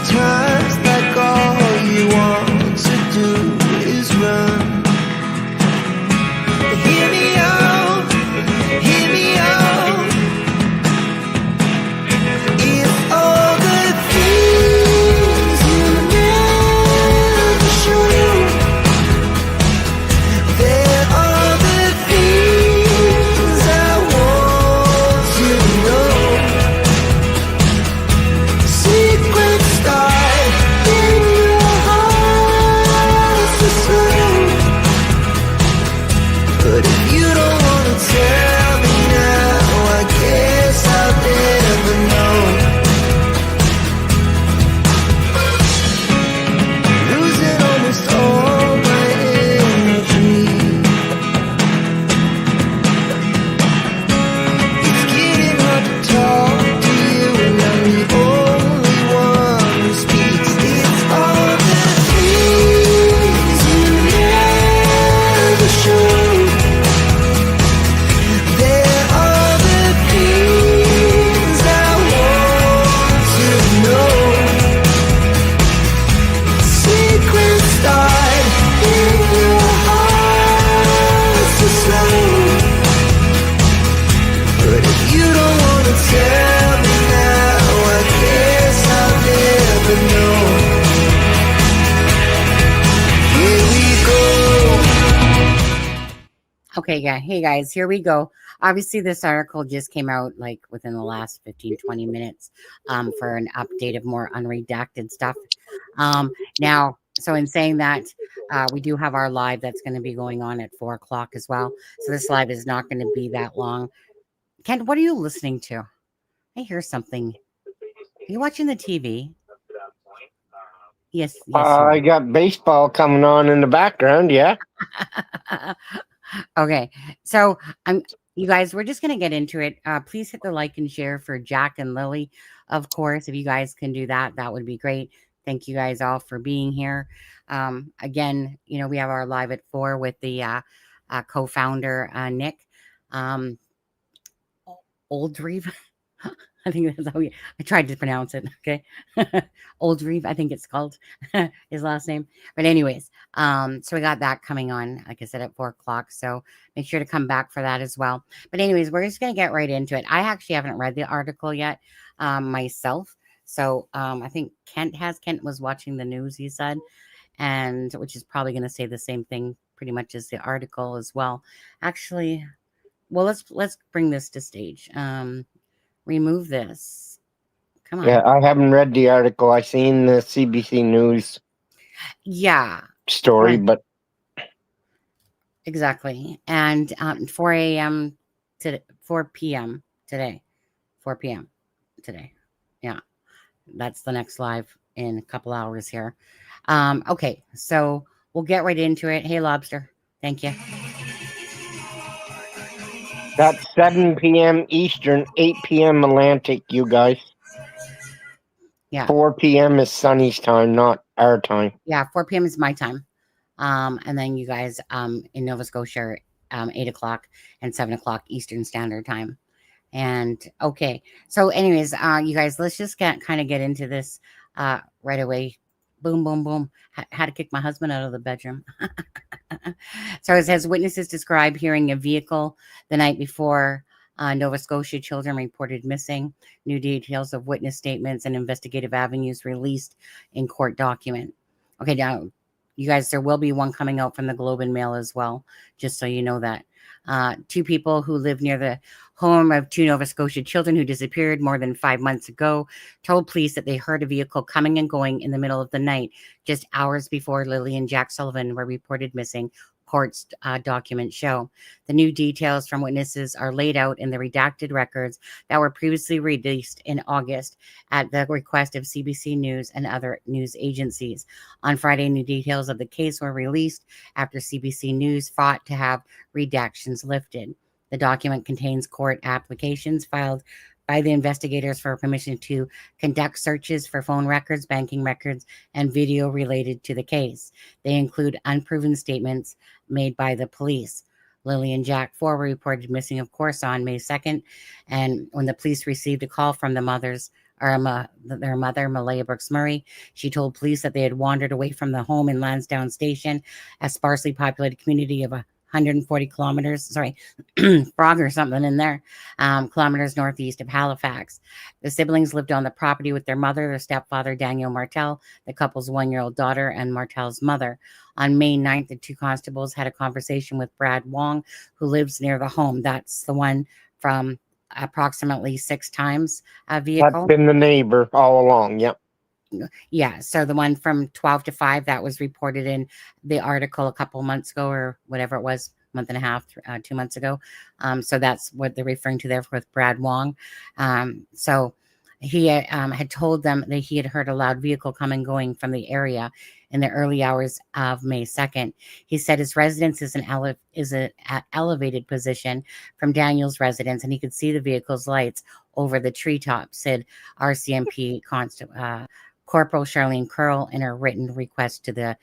sometimes like all you want to do is run. Hear me out, hear me out. If all the things you never show, there are the things I want to know. Secrets start in your heart to slow. But if you don't want to tell me now, I guess I'll never know. Losing almost all my energy. It's getting hard to talk to you, and I'm the only one who speaks. It's all the things you never show. There are the things I want to know. Secrets start in your heart to slow. But if you don't want to tell me now, I guess I'll never know. Here we go. Okay, yeah. Hey guys, here we go. Obviously, this article just came out like within the last 15-20 minutes for an update of more unredacted stuff. Now, so in saying that, we do have our live that's going to be going on at 4 o'clock as well. So this live is not going to be that long. Kent, what are you listening to? I hear something. Are you watching the TV? Yes, yes. I got baseball coming on in the background, yeah. Okay, so you guys, we're just going to get into it. Please hit the like and share for Jack and Lily. Of course, if you guys can do that, that would be great. Thank you guys all for being here. Again, you know, we have our live at 4 with the co-founder, Nick. Oldreeve. I think that's how I tried to pronounce it. Okay. Oldreeve, I think it's called his last name. But anyways, so we got that coming on, like I said, at 4 o'clock. So make sure to come back for that as well. But anyways, we're just going to get right into it. I actually haven't read the article yet myself. So I think Kent was watching the news, he said, and which is probably going to say the same thing pretty much as the article as well. Actually, well, let's bring this to stage. Remove this. Come on. Yeah, I haven't read the article. I seen the CBC News story, but exactly. And 4 a.m. to 4 p.m. today. 4 p.m. today. Yeah. That's the next live in a couple hours here. Okay, so we'll get right into it. Hey, Lobster. Thank you. that's 7 p.m. Eastern, 8 p.m. Atlantic, you guys. Yeah. 4 p.m. is Sunny's time, not our time. Yeah, 4 p.m. is my time. And then you guys in Nova Scotia, 8 o'clock and 7 o'clock Eastern Standard Time. And okay, so anyways, you guys, let's just get into this right away. Boom, boom, boom. Had to kick my husband out of the bedroom. So it says witnesses describe hearing a vehicle the night before. Nova Scotia children reported missing. New details of witness statements and investigative avenues released in court document. Okay, now, you guys, there will be one coming out from the Globe and Mail as well, just so you know that. 2 people who live near the home of 2 Nova Scotia children who disappeared more than 5 months ago told police that they heard a vehicle coming and going in the middle of the night, just hours before Lily and Jack Sullivan were reported missing, court's documents show. The new details from witnesses are laid out in the redacted records that were previously released in August at the request of CBC News and other news agencies. On Friday, new details of the case were released after CBC News fought to have redactions lifted. The document contains court applications filed by the investigators for permission to conduct searches for phone records, banking records, and video related to the case. They include unproven statements made by the police. Lily and Jack 4 were reported missing, of course, on May 2nd. And when the police received a call from the mothers their mother, Malaya Brooks Murray. She told police that they had wandered away from the home in Lansdowne Station, a sparsely populated community of 140 kilometers, sorry, frog or something in there, kilometers northeast of Halifax. The siblings lived on the property with their mother, their stepfather, Daniel Martell, the couple's 1-year-old daughter, and Martell's mother. On May 9th, the two constables had a conversation with Brad Wong, who lives near the home. That's the one from approximately 6 times a vehicle. That's been the neighbor all along. Yep. Yeah, so the one from 12 to 5 that was reported in the article a couple months ago, or whatever it was, month and a half, 2 months ago. So that's what they're referring to there with Brad Wong. So he had told them that he had heard a loud vehicle come and going from the area in the early hours of May 2nd. He said his residence is an elevated position from Daniel's residence, and he could see the vehicle's lights over the treetops, said RCMP Corporal Charlene Curl in her written request to the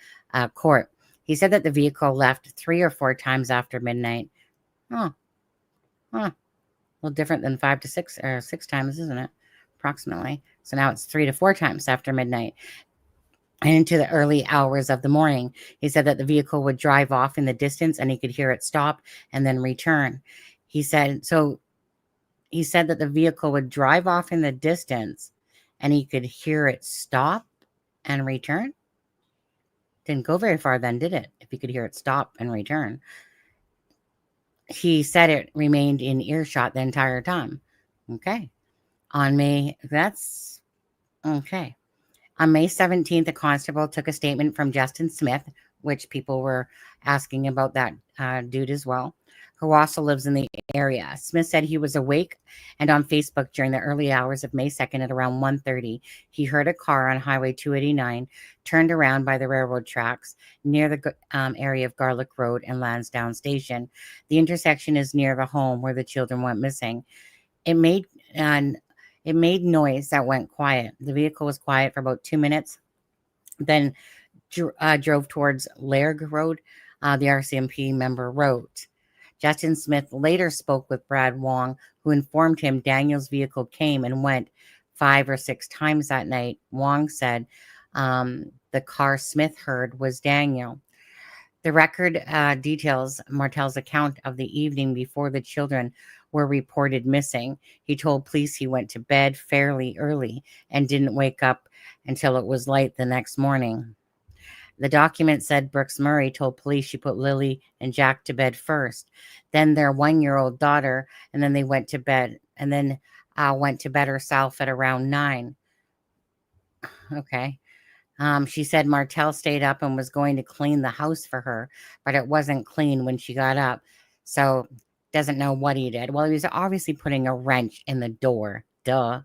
court. He said that the vehicle left 3 or 4 times after midnight. A little different than 5 to 6 or 6 times, isn't it? Approximately. So now it's 3 to 4 times after midnight and into the early hours of the morning. He said that the vehicle would drive off in the distance and he could hear it stop and then return. He said that the vehicle would drive off in the distance and he could hear it stop and return. Didn't go very far then, did it? If he could hear it stop and return. He said it remained in earshot the entire time. Okay. On May 17th, a constable took a statement from Justin Smith, which people were asking about that dude as well, who also lives in the area. Smith said he was awake and on Facebook during the early hours of May 2nd at around 1:30. He heard a car on Highway 289 turned around by the railroad tracks near the area of Gairloch Road and Lansdowne Station. The intersection is near the home where the children went missing. It made noise that went quiet. The vehicle was quiet for about 2 minutes, then drove towards Gairloch Road, the RCMP member wrote. Justin Smith later spoke with Brad Wong, who informed him Daniel's vehicle came and went 5 or 6 times that night. Wong said the car Smith heard was Daniel. The record details Martell's account of the evening before the children were reported missing. He told police he went to bed fairly early and didn't wake up until it was light the next morning. The document said Brooks Murray told police she put Lily and Jack to bed first, then their 1-year-old daughter, and then they went to bed, and then went to bed herself at around 9. Okay. She said Martell stayed up and was going to clean the house for her, but it wasn't clean when she got up. So doesn't know what he did. Well, he was obviously putting a wrench in the door. Duh.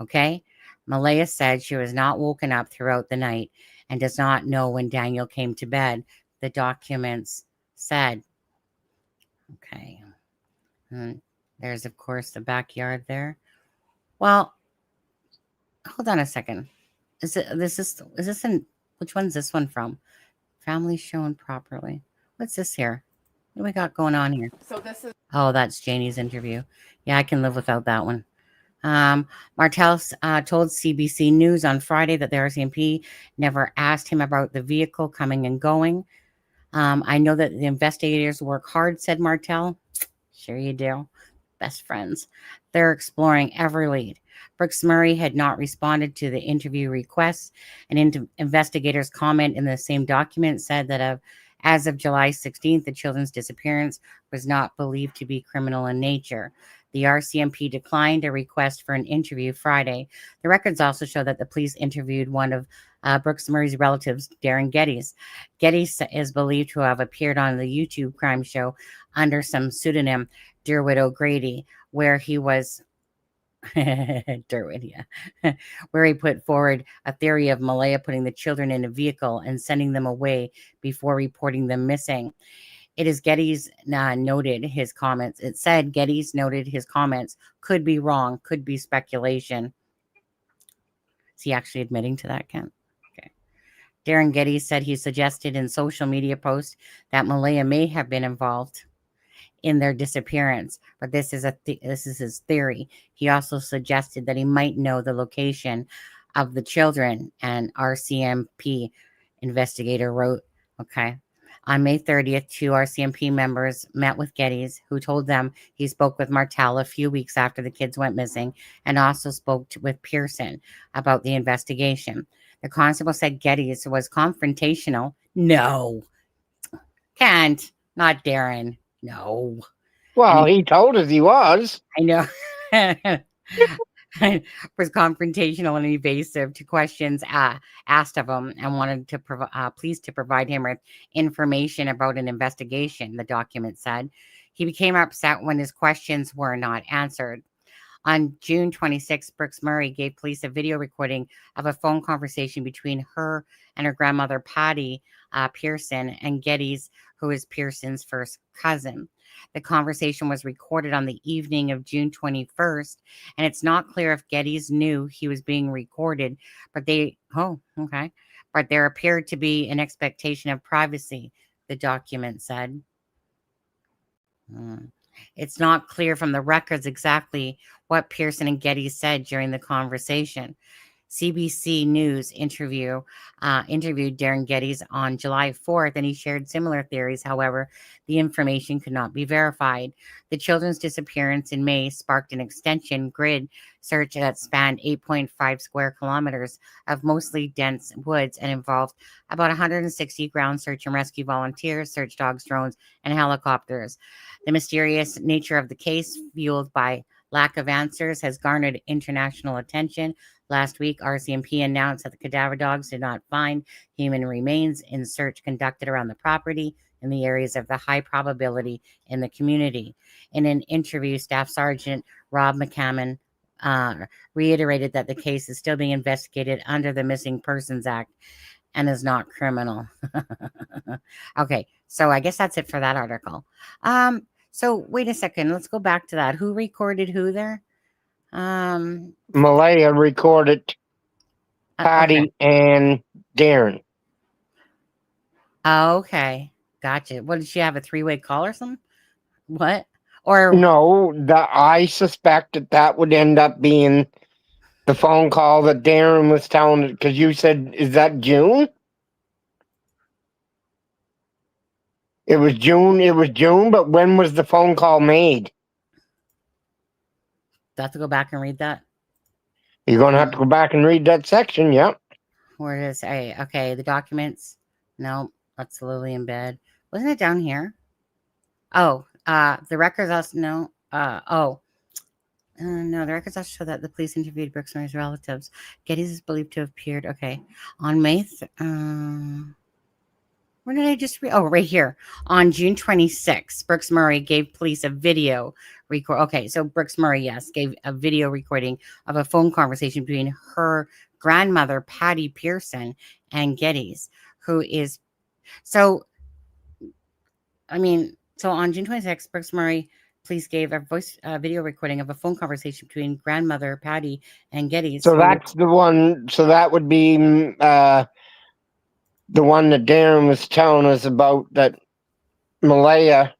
Okay. Malaya said she was not woken up throughout the night and does not know when Daniel came to bed, the documents said. Okay. And there's, of course, the backyard there. Well, hold on a second. Is this in, which one's this one from? Family shown properly. What's this here? What do we got going on here? So this is... Oh, that's Janie's interview. Yeah, I can live without that one. Martell told CBC News on Friday that the RCMP never asked him about the vehicle coming and going. I know that the investigators work hard, said Martell. Sure you do. Best friends. They're exploring every lead. Brooks Murray had not responded to the interview requests. An investigator's comment in the same document said that as of July 16th, the children's disappearance was not believed to be criminal in nature. The RCMP declined a request for an interview Friday. The records also show that the police interviewed one of Brooks Murray's relatives, Darren Geddes. Geddes is believed to have appeared on the YouTube crime show under some pseudonym, Derwit O'Grady, where he was... Derwit, yeah. Where he put forward a theory of Malaya putting the children in a vehicle and sending them away before reporting them missing. It is Geddes noted his comments. It said Geddes noted his comments could be wrong, could be speculation. Is he actually admitting to that, Ken? Okay. Darren Geddes said he suggested in social media posts that Malaya may have been involved in their disappearance. But this is this is his theory. He also suggested that he might know the location of the children, and RCMP investigator wrote, okay. On May 30th, 2 RCMP members met with Geddes, who told them he spoke with Martell a few weeks after the kids went missing, and also spoke with Pearson about the investigation. The constable said Geddes was confrontational. No, can't. Not Darren. No. Well, And he told us he was. I know. Was confrontational and evasive to questions asked of him, and wanted to please to provide him with information about an investigation, the document said. He became upset when his questions were not answered. On June 26, Brooks Murray gave police a video recording of a phone conversation between her and her grandmother, Patty Pearson, and Geddes, who is Pearson's first cousin. The conversation was recorded on the evening of June 21st, and it's not clear if Geddes knew he was being recorded, but but there appeared to be an expectation of privacy, the document said. It's not clear from the records exactly what Pearson and Geddes said during the conversation. CBC News interviewed Darren Geddes on July 4th, and he shared similar theories. However, the information could not be verified. The children's disappearance in May sparked an extension grid search that spanned 8.5 square kilometers of mostly dense woods and involved about 160 ground search and rescue volunteers, search dogs, drones, and helicopters. The mysterious nature of the case, fueled by lack of answers, has garnered international attention. Last week, RCMP announced that the cadaver dogs did not find human remains in search conducted around the property in the areas of the high probability in the community. In an interview, Staff Sergeant Rob McCammon reiterated that the case is still being investigated under the Missing Persons Act and is not criminal. Okay, so I guess that's it for that article. So wait a second, let's go back to that. Who recorded who there? Malaya recorded Patty and Darren. Okay, gotcha. What, did she have a three-way call or something? What? Or No, I suspect that would end up being the phone call that Darren was telling, because you said, is that June? It was June, but when was the phone call made? do I have to go back and read that? You're going to have to go back and read that section, yep. Where does it say? Okay, the documents. No, that's Lily in bed. Wasn't it down here? Oh, the records also no. No, the records also show that the police interviewed Brooks Murray's relatives. Geddes is believed to have appeared. Okay, on May. Where did I just read? Oh, right here. On June 26th, Brooks Murray gave police a video record. Okay, so Brooks Murray, yes, gave a video recording of a phone conversation between her grandmother, Patty Pearson, and Geddes, who is. So on June 26th, Brooks Murray police gave a video recording of a phone conversation between grandmother Patty and Geddes. So that's the one. So that would be the one that Darren was telling us about, that Malaya,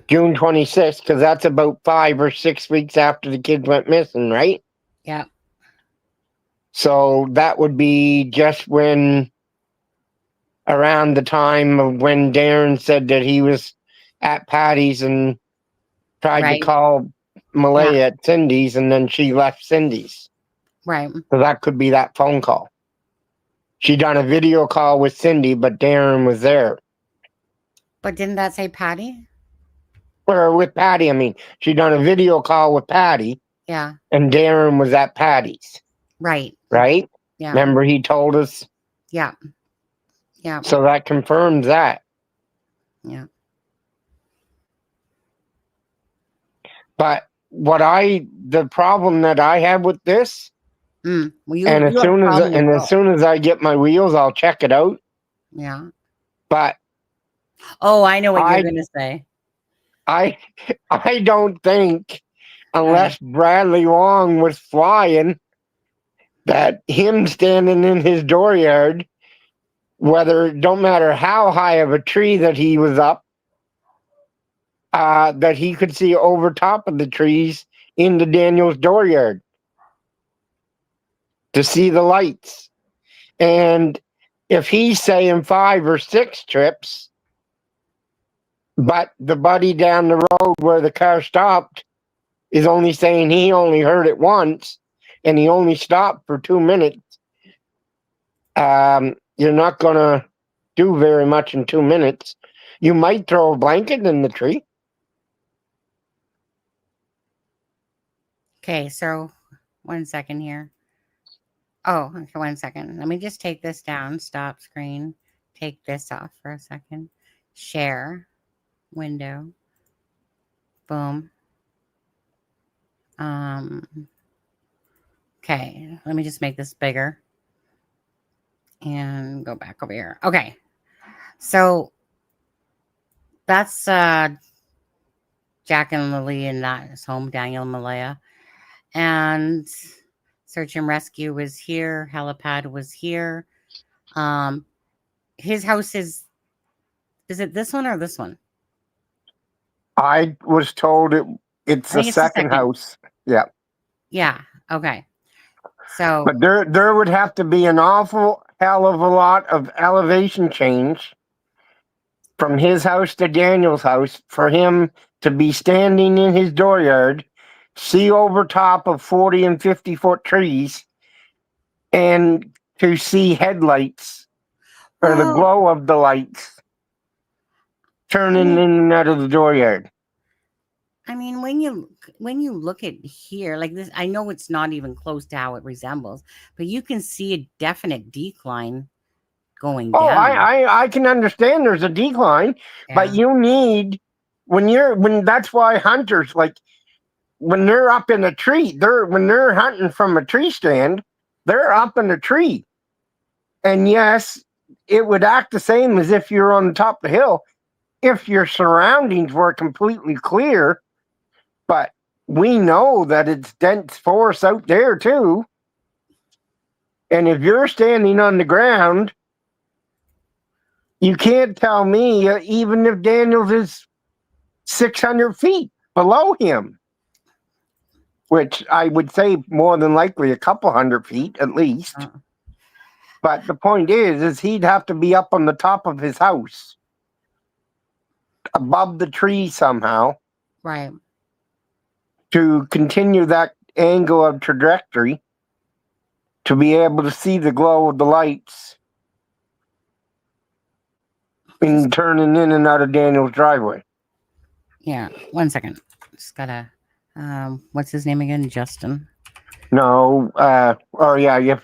June 26th, because that's about 5 or 6 weeks after the kids went missing, right? Yeah. So that would be just around the time of when Darren said that he was at Patty's and tried to call Malaya at Cindy's, and then she left Cindy's. Right. So that could be that phone call. She done a video call with Cindy, but Darren was there. But didn't that say Patty? Or with Patty, I mean. She done a video call with Patty. Yeah. And Darren was at Patty's. Right. Right? Yeah. Remember he told us? Yeah. Yeah. So that confirms that. Yeah. But the problem that I have with this, Well, as soon as I get my wheels, I'll check it out. Yeah. But I know what you're gonna say. I don't think, unless Bradley Long was flying, that him standing in his dooryard, don't matter how high of a tree that he was up, that he could see over top of the trees into Daniel's dooryard to see the lights. And if he's saying 5 or 6 trips, but the buddy down the road where the car stopped is only saying he only heard it once and he only stopped for 2 minutes, you're not going to do very much in 2 minutes. You might throw a blanket in the tree. Okay, so 1 second here. Oh, okay, 1 second. Let me just take this down. Stop screen. Take this off for a second. Share. Window. Boom. Okay, let me just make this bigger. And go back over here. Okay. So that's Jack and Lily in that his home, Daniel and Malaya. And search and rescue was here. Helipad was here. His house is it this one or this one? I was told it's the second house. Yeah. Yeah. Okay. So, but there would have to be an awful hell of a lot of elevation change from his house to Daniel's house for him to be standing in his dooryard, see over top of 40 and 50-foot trees, and to see headlights or the glow of the lights turning in and out of the dooryard. I mean, when you look at here like this, I know it's not even close to how it resembles, but you can see a definite decline going down. I can understand there's a decline, but you need when that's why hunters, like when they're up in a tree, when they're hunting from a tree stand, they're up in a tree. And yes, it would act the same as if you're on the top of the hill if your surroundings were completely clear. But we know that it's dense forest out there too. And if you're standing on the ground, you can't tell me, even if Daniels is 600 feet below him, which I would say more than likely a couple 100 feet at least. But the point is he'd have to be up on the top of his house, above the tree somehow. Right. To continue that angle of trajectory, to be able to see the glow of the lights and turning in and out of Daniel's driveway. Yeah, 1 second. Just gotta, what's his name again? Justin. No, if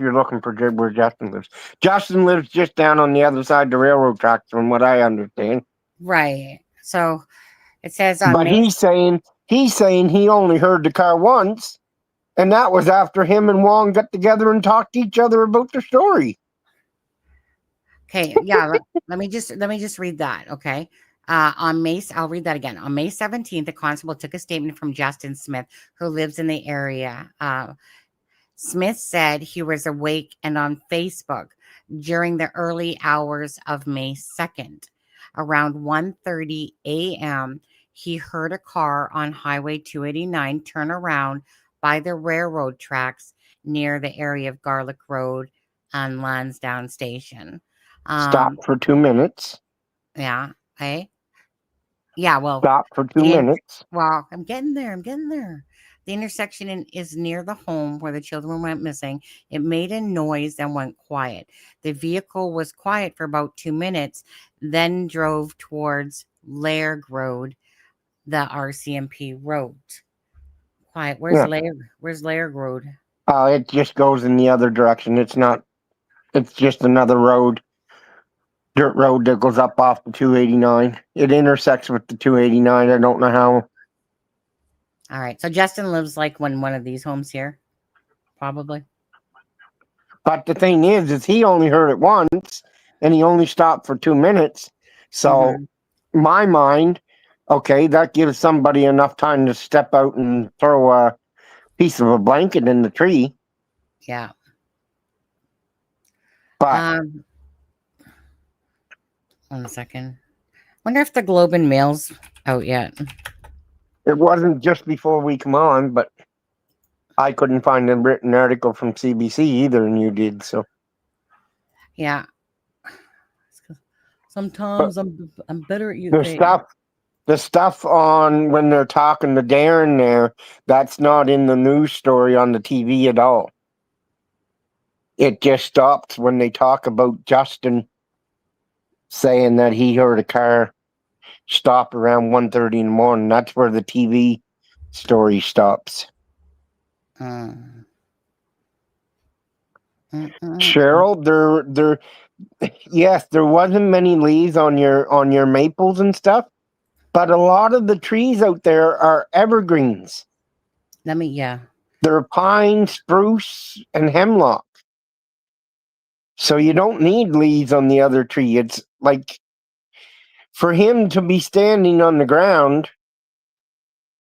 you're looking for where Justin lives. Justin lives just down on the other side of the railroad tracks, from what I understand. Right. So it says on but he's saying he only heard the car once, and that was after him and Wong got together and talked to each other about their story. Okay, yeah, let me just read that, okay? I'll read that again. On May 17th, the constable took a statement from Justin Smith, who lives in the area. Smith said he was awake and on Facebook during the early hours of May 2nd. Around 1:30 a.m., he heard a car on Highway 289 turn around by the railroad tracks near the area of Gairloch Road and Lansdowne Station. Stop for 2 minutes. Yeah. Okay. Yeah. Well, stop for 2 minutes. Well, I'm getting there. The intersection is near the home where the children went missing. It made a noise and went quiet. The vehicle was quiet for about 2 minutes, then drove towards Lairg Road, the RCMP road. Quiet. Where's Lairg Road? It just goes in the other direction. It's just another road. Dirt road that goes up off the 289. It intersects with the 289. I don't know how. All right. So Justin lives like one of these homes here, probably. But the thing is he only heard it once, and he only stopped for 2 minutes. So, my mind, okay, that gives somebody enough time to step out and throw a piece of a blanket in the tree. Yeah. But 1 second. Wonder if the Globe and Mail's out yet. It wasn't just before we come on, but I couldn't find a written article from CBC either, and you did. So Yeah. Sometimes I'm better at you. the stuff on when they're talking to Darren there, that's not in the news story on the TV at all. It just stops when they talk about Justin saying that he heard a car stop around 1:30 in the morning. That's where the TV story stops. Cheryl, there yes, there wasn't many leaves on your maples and stuff, but a lot of the trees out there are evergreens. Yeah. They're pine, spruce, and hemlock. So you don't need leaves on the other tree. It's like for him to be standing on the ground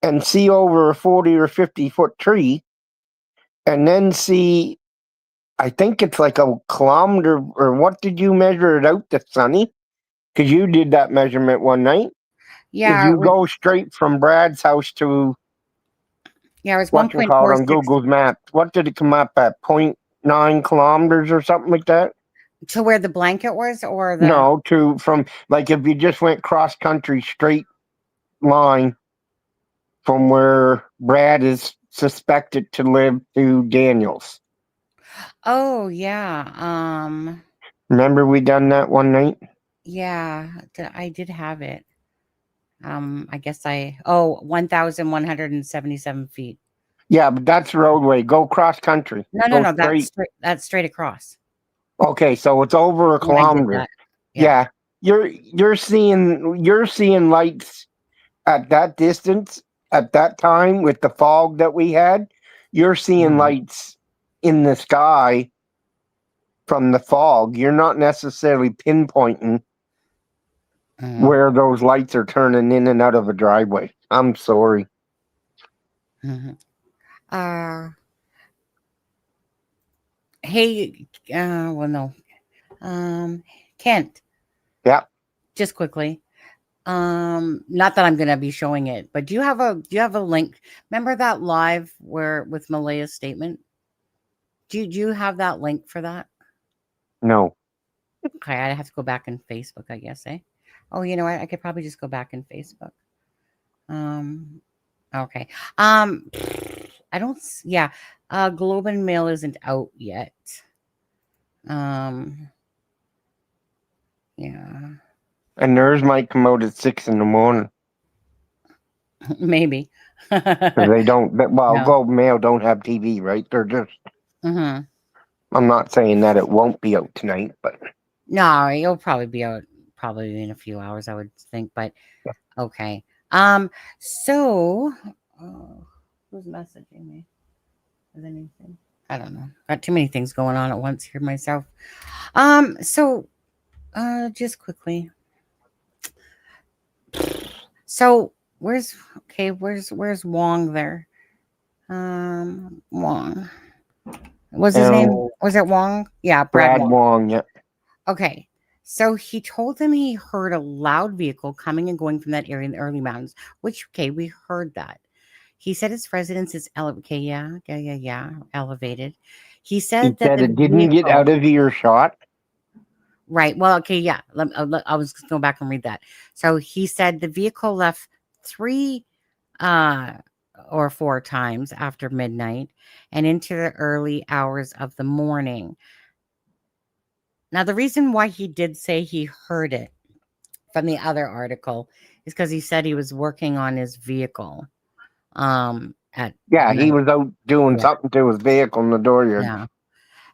and see over a 40 or 50-foot tree and then see, I think it's like a kilometer, or what did you measure it out to, Sonny? Because you did that measurement one night. Yeah. If you go straight from Brad's house to it was what you call it on 1.46 Google's map, what did it come up at? 0.9 kilometers or something like that? to where the blanket was, or the No, from like if you just went cross country straight line from where Brad is suspected to live to Daniels. Oh yeah. Remember we done that one night? Yeah, I did have it. I guess 1,177 feet. Yeah, but that's roadway. Go cross country. No, Go that's straight. that's straight across. Okay, so it's over a When I did kilometer. that. Yeah. You're seeing lights at that distance at that time with the fog that we had. You're seeing Mhm. lights in the sky from the fog. You're not necessarily pinpointing Mhm. where those lights are turning in and out of a driveway. I'm sorry. Mhm. Hey, well, no. Kent, Yeah. just quickly. Not that I'm gonna be showing it, but do you have a link? Remember that live where with Malaya's statement? Do you have that link for that? No. Okay, I have to go back in Facebook, I guess, eh? Oh, you know what? I could probably just go back in Facebook. Okay. I don't. Yeah. Globe and Mail isn't out yet. Um. Yeah. And theirs might come out at 6 in the morning. Maybe. 'Cause they don't. Well, No. Globe and Mail don't have TV, right? They're just. Mm-hmm. I'm not saying that it won't be out tonight, but No, it'll probably be out probably in a few hours, I would think. But okay. So, who's messaging me? Is anything? I don't know. Got too many things going on at once here myself. So, just quickly. So, where's Wong there? Wong. Was his name? Was it Wong? Yeah, Brad Wong. Wong. Yeah. Okay. So he told them he heard a loud vehicle coming and going from that area in the early mountains, which, okay, we heard that. He said his residence is elevated. He He said that said the it didn't get out vehicle, of earshot. right. Well, okay, yeah. I was going to go back and read that. So he said the vehicle left 3 or 4 times after midnight and into the early hours of the morning. Now, the reason why he did say he heard it from the other article is because he said he was working on his vehicle. At Yeah, he night. was out doing Yeah. something to his vehicle in the dooryard. Yeah.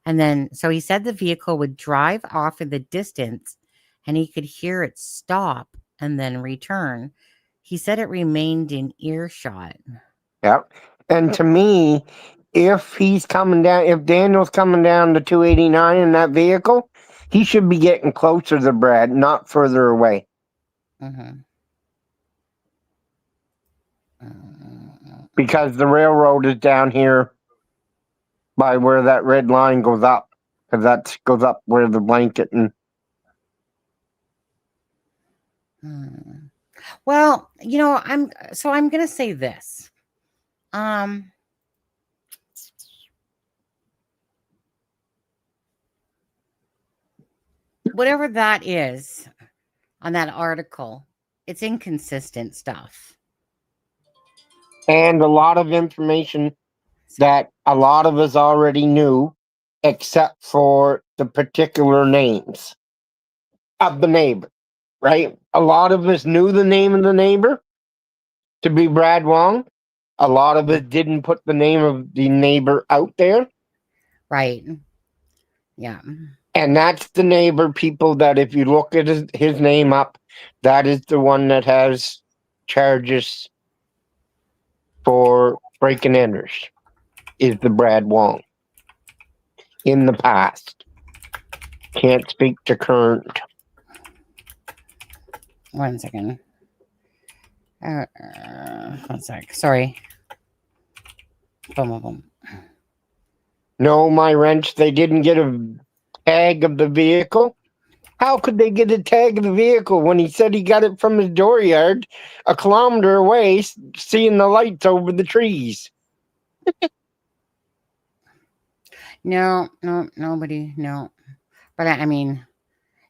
And then, so he said the vehicle would drive off in the distance and he could hear it stop and then return. He said it remained in earshot. Yeah. And to me, if Daniel's coming down to 289 in that vehicle, he should be getting closer to Brad, not further away. Mm-hmm. Because the railroad is down here by where that red line goes up. Because that goes up where the blanket and. Well, I'm gonna say this. Um, whatever that is on that article, it's inconsistent stuff. And a lot of information that a lot of us already knew, except for the particular names of the neighbor, right? A lot of us knew the name of the neighbor to be Brad Wong. A lot of us didn't put the name of the neighbor out there. Right. Yeah. And that's the neighbor, people, that if you look at his name up, that is the one that has charges for breaking enters, is the Brad Wong. In the past. Can't speak to current. 1 second. 1 sec. Sorry. Boom, boom, boom. No, my wrench, they didn't get a tag of the vehicle. How could they get a tag of the vehicle when he said he got it from his dooryard a kilometer away, seeing the lights over the trees? No, nobody, no. But I mean,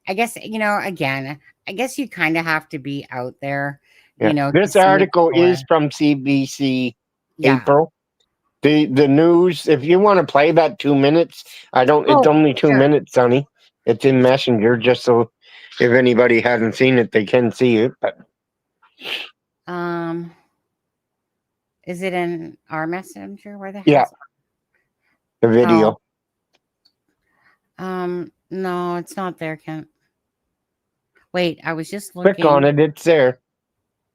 I guess, again, I guess you kind of have to be out there, to This see it article before. is from CBC Yeah. April. The news, if you want to play that 2 minutes, it's only 2 sure. minutes, Sonny. It's in Messenger, just so if anybody hasn't seen it, they can see it. But Is it in our messenger? Where the hell? yeah, the video. No, it's not there, Kent. Wait, I was just looking. Click on it, it's there.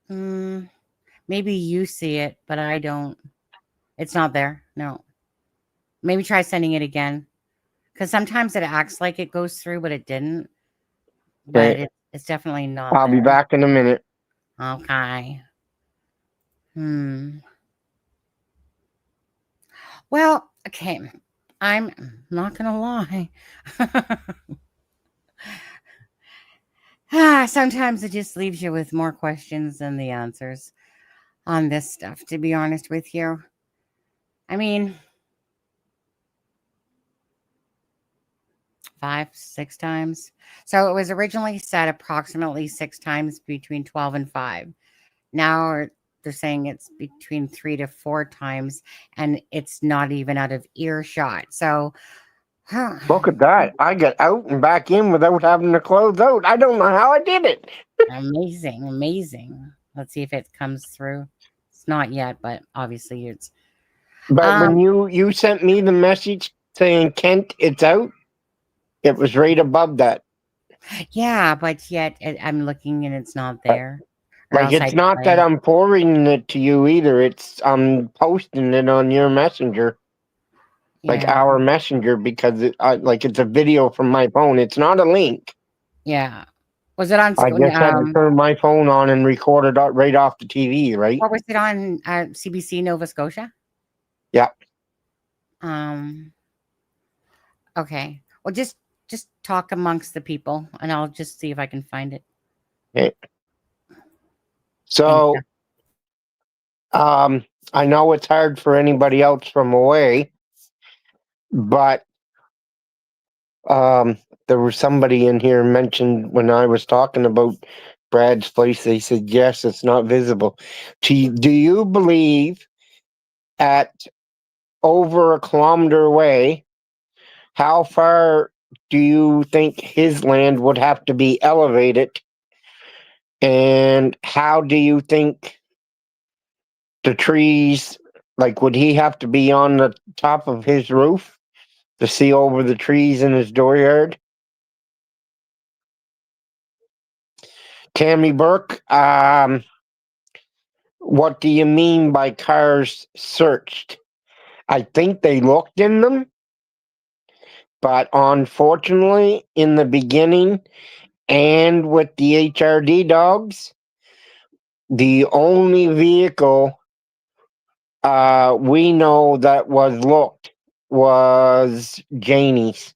Maybe you see it, but I don't. It's not there. No. Maybe try sending it again. Because sometimes it acts like it goes through, but it didn't. But Okay. it's definitely not I'll be back in a minute. Okay. Well, okay. I'm not gonna lie. Sometimes it just leaves you with more questions than the answers on this stuff, to be honest with you. I mean, 5, 6 times. So it was originally said approximately 6 times between 12 and 5. Now they're saying it's between 3 to 4 times, and it's not even out of earshot. So Look at that. I got out and back in without having to close out. I don't know how I did it. amazing. Let's see if it comes through. It's not yet, but obviously it's. But when you sent me the message saying, Kent, it's out, it was right above that. Yeah, but yet I'm looking and it's not there. Like, it's not that I'm forwarding it to you either. It's I'm posting it on your messenger. Like our messenger, because it's a video from my phone. It's not a link. Yeah. Was it on? I just had to turn my phone on and record it right off the TV, right? Or was it on CBC Nova Scotia? Yeah. Okay. Well, just talk amongst the people, and I'll just see if I can find it. Okay. So, I know it's hard for anybody else from away, but there was somebody in here mentioned when I was talking about Brad's place, they said, yes, it's not visible. Do you believe at over a kilometer away, how far do you think his land would have to be elevated? And how do you think the trees, like, would he have to be on the top of his roof to see over the trees in his dooryard? Tammy Burke, what do you mean by cars searched? I think they looked in them, but unfortunately, in the beginning and with the HRD dogs, the only vehicle we know that was looked was Janie's,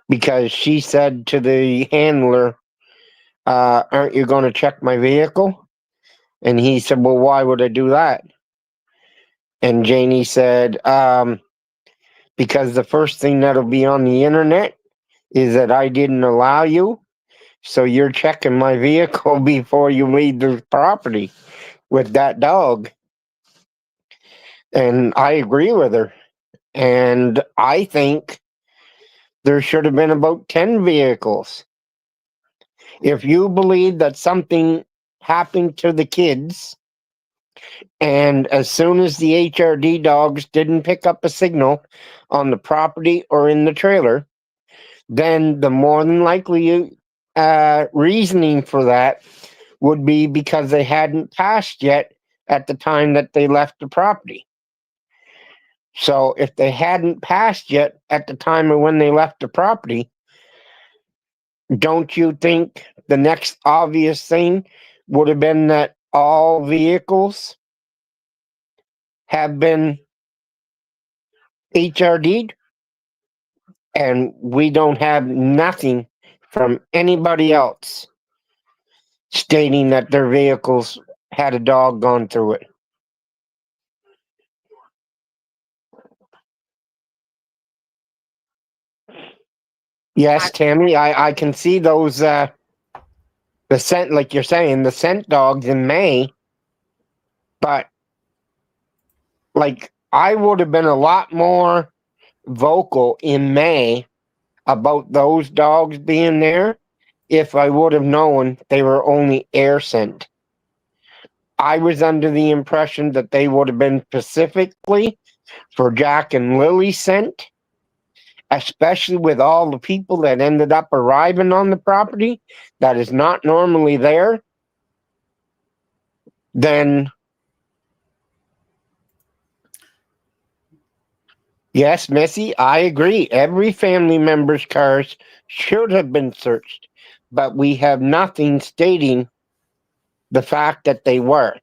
because she said to the handler, aren't you going to check my vehicle? And he said, well, why would I do that? And Janie said, because the first thing that'll be on the internet is that I didn't allow you. So you're checking my vehicle before you leave the property with that dog. And I agree with her. And I think there should have been about 10 vehicles. If you believe that something happened to the kids, and as soon as the HRD dogs didn't pick up a signal on the property or in the trailer, then the more than likely reasoning for that would be because they hadn't passed yet at the time that they left the property. So if they hadn't passed yet at the time of when they left the property, don't you think the next obvious thing would have been that all vehicles have been HRD'd? And we don't have nothing from anybody else stating that their vehicles had a dog gone through it. Yes, Tammy, I can see those, the scent, like you're saying, the scent dogs in May, but like I would have been a lot more vocal in May about those dogs being there if I would have known they were only air scent. I was under the impression that they would have been specifically for Jack and Lily scent, especially with all the people that ended up arriving on the property that is not normally there. Then yes, Missy, I agree. Every family member's cars should have been searched, but we have nothing stating the fact that they were.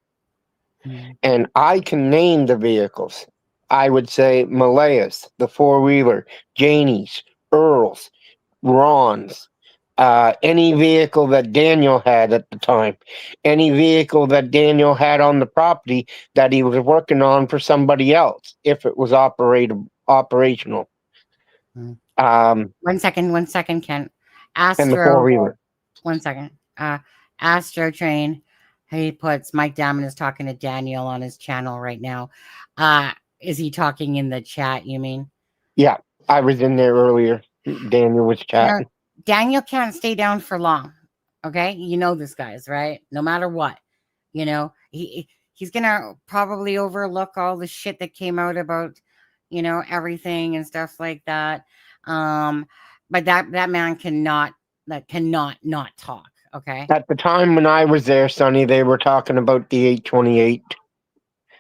And I can name the vehicles. I would say Malaya's, the four-wheeler, Janie's, Earl's, Ron's, any vehicle that Daniel had at the time, any vehicle that Daniel had on the property that he was working on for somebody else, if it was operational. One second, Kent. And the four-wheeler. One second. Astro Train. He puts Mike Damon is talking to Daniel on his channel right now. Is he talking in the chat, you mean? Yeah, I was in there earlier. Daniel was chatting. No, Daniel can't stay down for long. Okay? You know this, guys, right? No matter what. You know, he's gonna probably overlook all the shit that came out about, you know, everything and stuff like that. But that man cannot not talk. Okay. At the time when I was there, Sonny, they were talking about the 828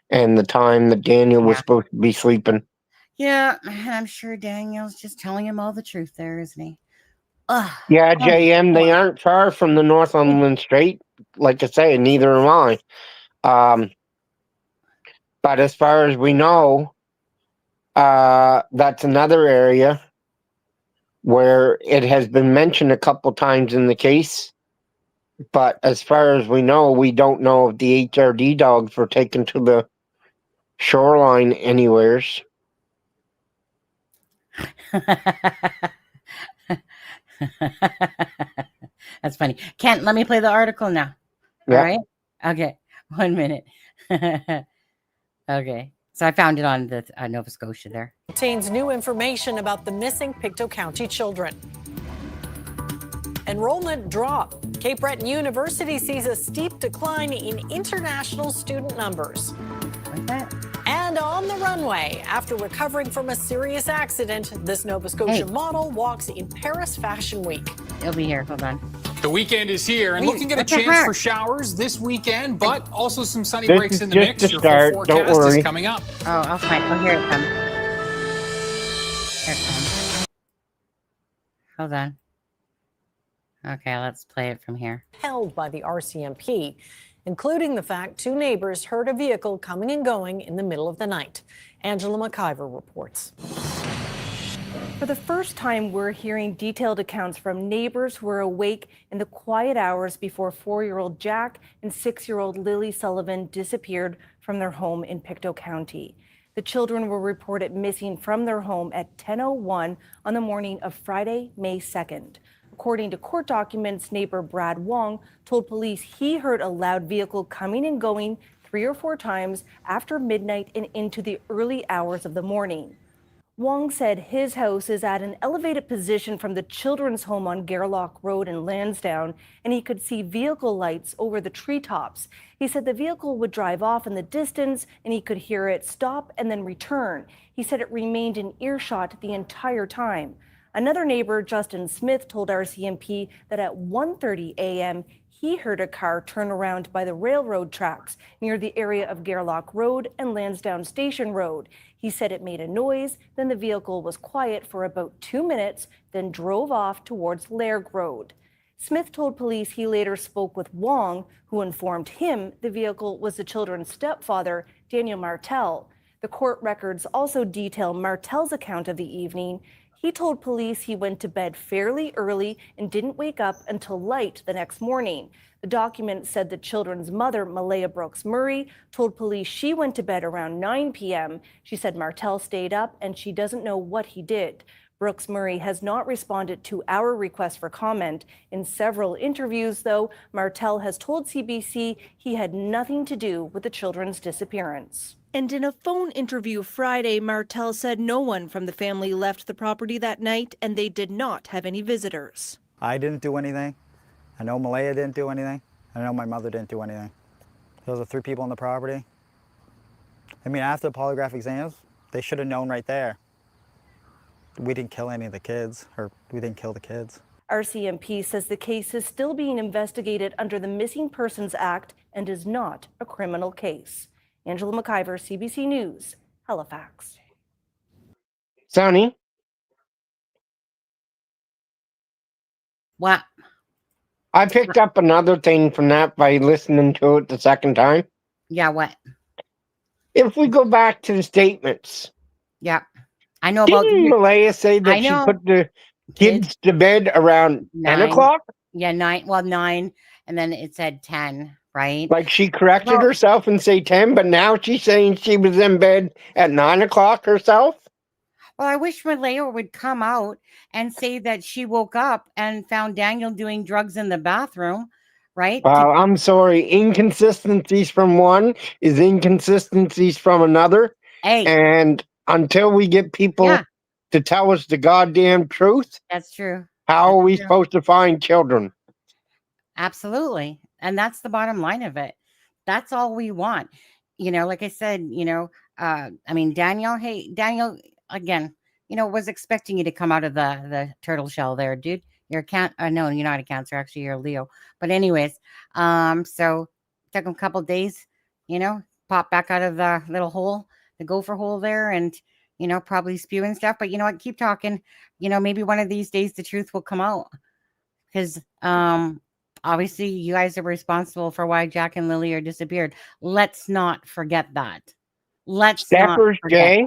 and the time that Daniel was supposed to be sleeping. Yeah, I'm sure Daniel's just telling him all the truth there, isn't he? Yeah, JM, they aren't far from the Northumberland Strait. Like I say, neither am I. But as far as we know, that's another area where it has been mentioned a couple times in the case. But as far as we know, we don't know if the HRD dogs were taken to the shoreline anywheres. That's funny. Kent, let me play the article now. Yeah. All right? Okay. 1 minute. Okay. So I found it on the Nova Scotia there. Contains new information about the missing Pictou County children. Enrollment drop. Cape Breton University sees a steep decline in international student numbers. Like that. And on the runway, after recovering from a serious accident, this Nova Scotia model walks in Paris Fashion Week. It'll be here. Hold on. The weekend is here and Wait, looking at a what the chance heck? for showers this weekend, but also some sunny This breaks is in the just mix. the Your start, full don't forecast worry. is coming up. Oh, I'll find. Oh, here it comes. Here it comes. Hold on. Okay, let's play it from here. Held by the RCMP, including the fact two neighbors heard a vehicle coming and going in the middle of the night. Angela McIver reports. For the first time, we're hearing detailed accounts from neighbors who were awake in the quiet hours before 4-year-old Jack and 6-year-old Lily Sullivan disappeared from their home in Pictou County. The children were reported missing from their home at 10:01 on the morning of Friday, May 2nd. According to court documents, neighbor Brad Wong told police he heard a loud vehicle coming and going 3 or 4 times after midnight and into the early hours of the morning. Wong said his house is at an elevated position from the children's home on Gairloch Road in Lansdowne, and he could see vehicle lights over the treetops. He said the vehicle would drive off in the distance, and he could hear it stop and then return. He said it remained in earshot the entire time. Another neighbor, Justin Smith, told RCMP that at 1:30 a.m., he heard a car turn around by the railroad tracks near the area of Gairloch Road and Lansdowne Station Road. He said it made a noise, then the vehicle was quiet for about 2 minutes, then drove off towards Lairg Road. Smith told police he later spoke with Wong, who informed him the vehicle was the children's stepfather, Daniel Martell. The court records also detail Martell's account of the evening. He told police he went to bed fairly early and didn't wake up until light the next morning. The document said the children's mother, Malaya Brooks Murray, told police she went to bed around 9 p.m. She said Martell stayed up and she doesn't know what he did. Brooks Murray has not responded to our request for comment. In several interviews, though, Martell has told CBC he had nothing to do with the children's disappearance. And in a phone interview Friday, Martell said no one from the family left the property that night and they did not have any visitors. I didn't do anything. I know Malaya didn't do anything. I know my mother didn't do anything. Those are 3 people on the property. I mean, after the polygraph exams, they should have known right there. We didn't kill any of the kids, or we didn't kill the kids. RCMP says the case is still being investigated under the Missing Persons Act and is not a criminal case. Angela McIver, CBC News, Halifax. Sonny? What? I picked up another thing from that by listening to it the second time. Yeah, what? If we go back to the statements. Yeah. I know about... Didn't Malaya say that she put the kids to bed around 10 o'clock? Yeah, 9. Well, 9, and then it said 10, right? Like she corrected herself and say 10, but now she's saying she was in bed at 9 o'clock herself? Well, I wish Malaya would come out and say that she woke up and found Daniel doing drugs in the bathroom, right? Well, I'm sorry. Inconsistencies from one is inconsistencies from another. Hey. And until we get people to tell us the goddamn truth, that's true. How are we supposed to find children? Absolutely. And that's the bottom line of it. That's all we want. You know, like I said, you know, I mean, Daniel, again, you know, was expecting you to come out of the turtle shell there, dude. You're no, you're not a Cancer. Actually, you're a Leo. But anyways, so took him a couple days, you know, pop back out of the little hole, the gopher hole there, and, you know, probably spewing stuff. But you know what? Keep talking. You know, maybe one of these days the truth will come out. Because obviously you guys are responsible for why Jack and Lily are disappeared. Let's not forget that. Steffers J.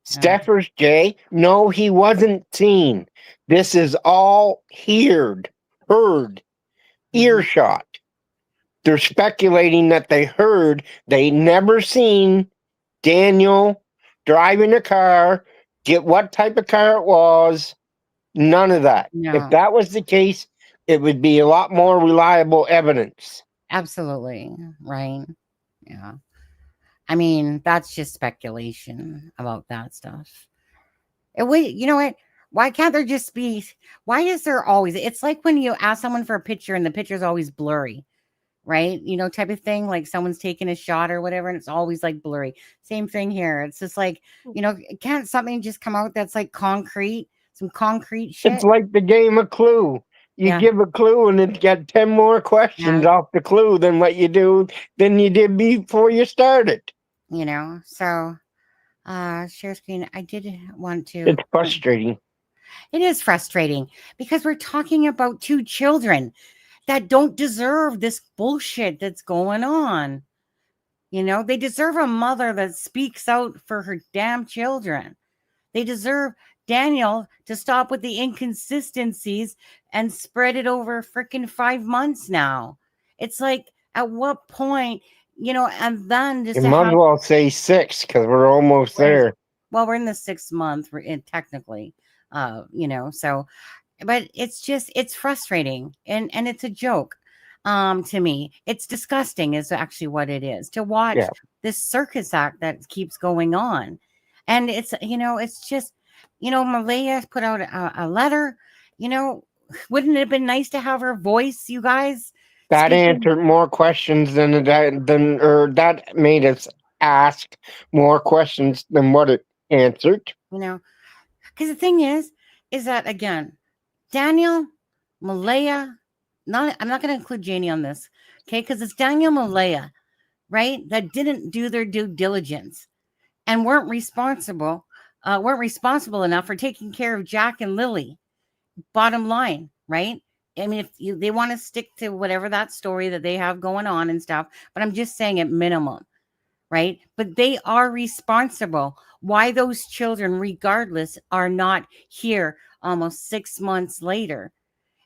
Steffers J. No, he wasn't seen. This is all heard, earshot. They're speculating that they heard. They never seen Daniel driving a car, get what type of car it was. None of that. No. If that was the case, it would be a lot more reliable evidence. Absolutely. Right. Yeah. I mean, that's just speculation about that stuff. You know what? Why can't there just be, why is there always, it's like when you ask someone for a picture and the picture is always blurry, right? You know, type of thing, like someone's taking a shot or whatever, and it's always like blurry. Same thing here. It's just like, you know, can't something just come out that's like concrete, some concrete shit? It's like the game of Clue. You give a clue and it get 10 more questions off the clue than what you did before you started. You know, so share screen. I did want to. It's frustrating. It is frustrating because we're talking about 2 children that don't deserve this bullshit that's going on. You know, they deserve a mother that speaks out for her damn children. They deserve Daniel to stop with the inconsistencies and spread it over freaking 5 months now. It's like, at what point, and then just You to might as have, well say 6 because we're almost there. well, we're in the 6th month, we're in technically, so, but it's frustrating and it's a joke. To me, it's disgusting is actually what it is to watch this circus act that keeps going on. And it's just, Malaya put out a letter, wouldn't it have been nice to have her voice, you guys? That speaking- answered more questions that made us ask more questions than what it answered. Because the thing is that, again, Daniel, Malaya, I'm not going to include Janie on this, okay? Because it's Daniel, Malaya, right, that didn't do their due diligence and weren't responsible enough for taking care of Jack and Lily. Bottom line, right? I mean, if they want to stick to whatever that story that they have going on and stuff, but I'm just saying at minimum, right? But they are responsible. Why those children, regardless, are not here almost 6 months later.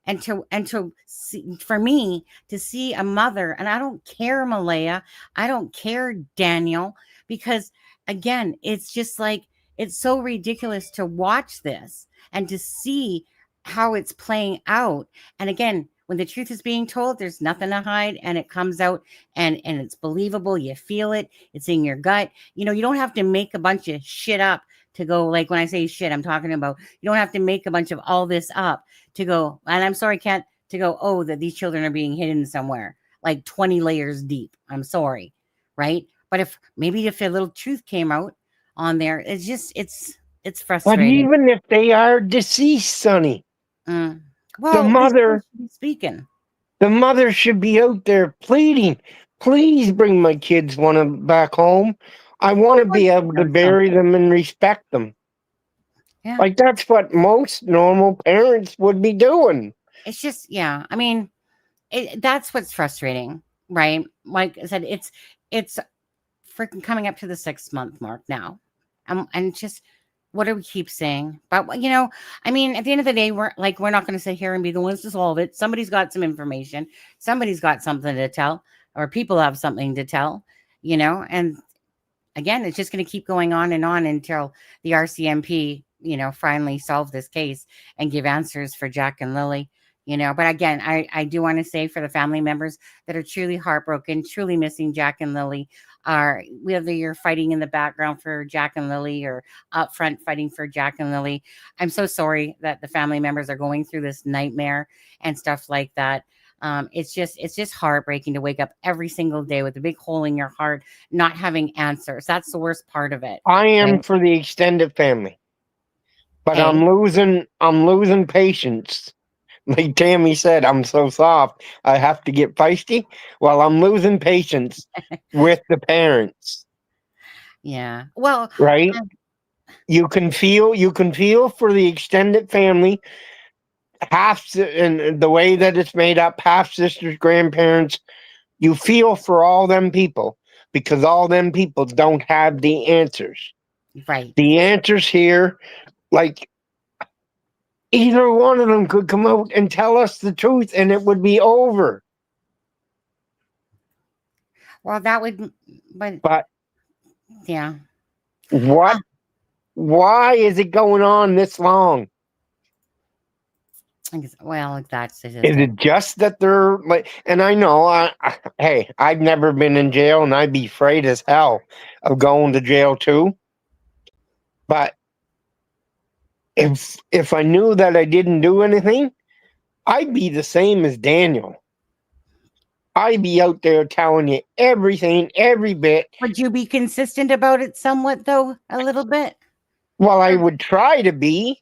And to see, for me to see a mother, and I don't care, Malaya, I don't care, Daniel, because again, it's just like, it's so ridiculous to watch this and to see how it's playing out. And again, when the truth is being told, there's nothing to hide, and it comes out and it's believable. You feel it. It's in your gut. You don't have to make a bunch of shit up to go, like when I say shit, I'm talking about, you don't have to make a bunch of all this up to go, and I'm sorry, Kent, to go, oh, that these children are being hidden somewhere, like 20 layers deep. I'm sorry, right? But if a little truth came out on there, it's just, it's frustrating. But even if they are deceased, Sonny, well, the mother speaking. The mother should be out there pleading, please bring my kids back home. I want to be able to bury them and respect them. Yeah. Like, that's what most normal parents would be doing. It's just, yeah. I mean, that's what's frustrating, right? Like I said, it's freaking coming up to the 6 month mark now. And just, what do we keep saying? But, I mean, at the end of the day, we're not going to sit here and be the ones to solve it. Somebody's got some information. Somebody's got something to tell, or people have something to tell, and again, it's just going to keep going on and on until the RCMP, finally solve this case and give answers for Jack and Lily, But again, I do want to say, for the family members that are truly heartbroken, truly missing Jack and Lily, whether you're fighting in the background for Jack and Lily or up front fighting for Jack and Lily, I'm so sorry that the family members are going through this nightmare and stuff like that. It's just heartbreaking to wake up every single day with a big hole in your heart, not having answers. That's the worst part of it. I am right? for the extended family, but Hey. I'm losing patience. Like Tammy said, I'm so soft. I have to get feisty. Well, I'm losing patience with the parents. Yeah. Well, right. You can feel for the extended family, and the way that it's made up, half sisters, grandparents. You feel for all them people, because all them people don't have the answers. Right. The answers here, like, either one of them could come out and tell us the truth and it would be over. Well, that would, but yeah. What? Why is it going on this long? Well, that's it. Is it just that they're like, and I know, hey, I've never been in jail and I'd be afraid as hell of going to jail too. But if I knew that I didn't do anything, I'd be the same as Daniel. I'd be out there telling you everything, every bit. Would you be consistent about it somewhat, though, a little bit? Well, I would try to be.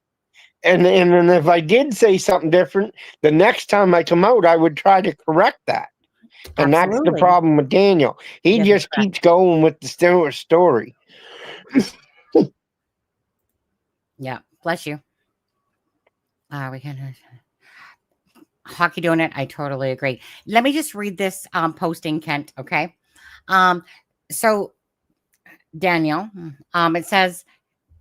And then if I did say something different, the next time I come out, I would try to correct that. And Absolutely. that's the problem with Daniel. He just keeps going with the story. Yeah, bless you. We can hockey donut. I totally agree. Let me just read this posting, Kent. Okay. So Daniel, it says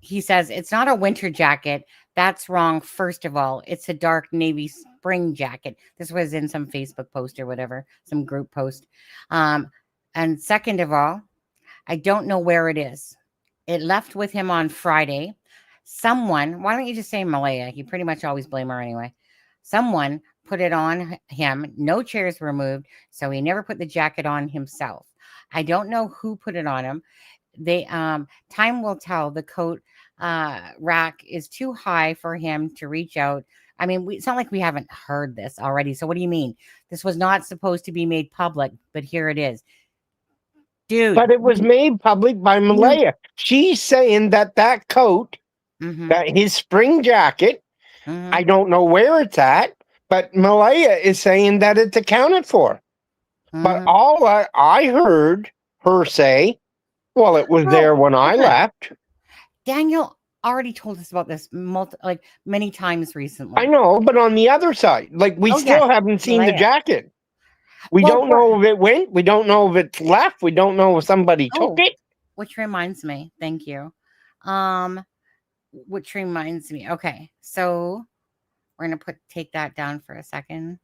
he says it's not a winter jacket. That's wrong. First of all, it's a dark navy spring jacket. This was in some Facebook post or whatever, some group post. And second of all, I don't know where it is. It left with him on Friday. Someone, why don't you just say Malaya? You pretty much always blame her anyway. Someone put it on him. No chairs were moved, so he never put the jacket on himself. I don't know who put it on him. They time will tell. The coat rack is too high for him to reach out. I mean, it's not like we haven't heard this already. So what do you mean? This was not supposed to be made public, but here it is. Dude. But it was made public by Malaya. She's saying that coat, that his spring jacket, I don't know where it's at, but Malaya is saying that it's accounted for. But all I heard her say, well, it was there when I left. Daniel already told us about this many times recently. I know, but on the other side, like we still haven't seen the jacket. We don't know if it went. We don't know if it's left. We don't know if somebody took it. Which reminds me, thank you. Which reminds me, okay, so we're gonna take that down for a second,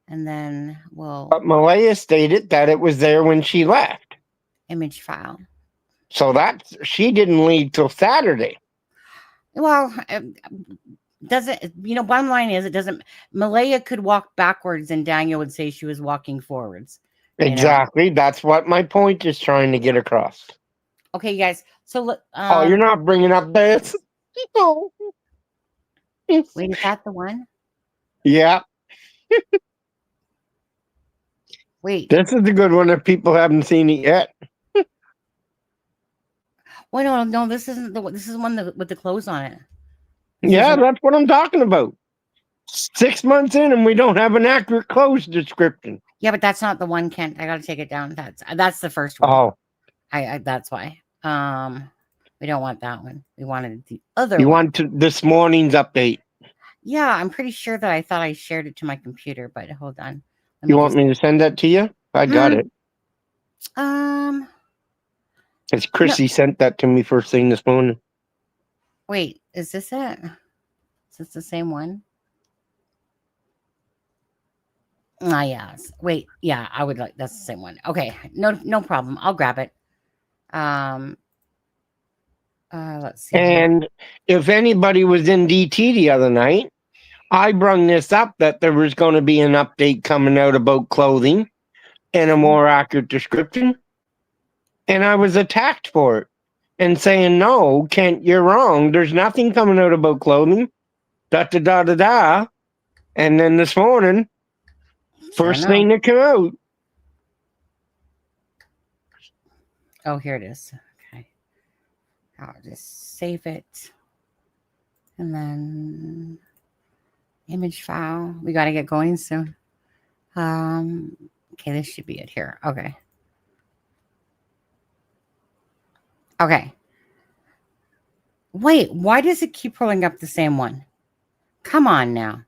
and then we'll. But Malaya stated that it was there when she left. Image file. So she didn't leave till Saturday. Well, bottom line is it doesn't. Malaya could walk backwards, and Daniel would say she was walking forwards. Exactly. That's what my point is trying to get across. Okay, you guys. So oh, you're not bringing up this. No. Wait, is that the one? Yeah. Wait. This is a good one if people haven't seen it yet. Well, no, this isn't the. This is one with the clothes on it. That's what I'm talking about. 6 months in, and we don't have an accurate clothes description. Yeah, but that's not the one, Kent. I got to take it down. That's the first one. Oh, I that's why. We don't want that one. We wanted the other. You one. want this morning's update? Yeah, I'm pretty sure that I thought I shared it to my computer, but hold on. You want me to send that to you? I got it. Because Chrissy sent that to me first thing this morning. Wait, is this it? Is this the same one? Yeah. Wait, yeah, I would like that's the same one. Okay, no problem. I'll grab it. Let's see. And if anybody was in DT the other night, I brung this up that there was going to be an update coming out about clothing and a more accurate description. And I was attacked for it and saying, no, Kent, you're wrong. There's nothing coming out about clothing. Da-da-da-da-da. And then this morning, first thing that came out. Oh, here it is. Okay. I'll just save it. And then image file. We got to get going soon. Okay, this should be it here. Okay. Okay. Wait, why does it keep pulling up the same one? Come on now.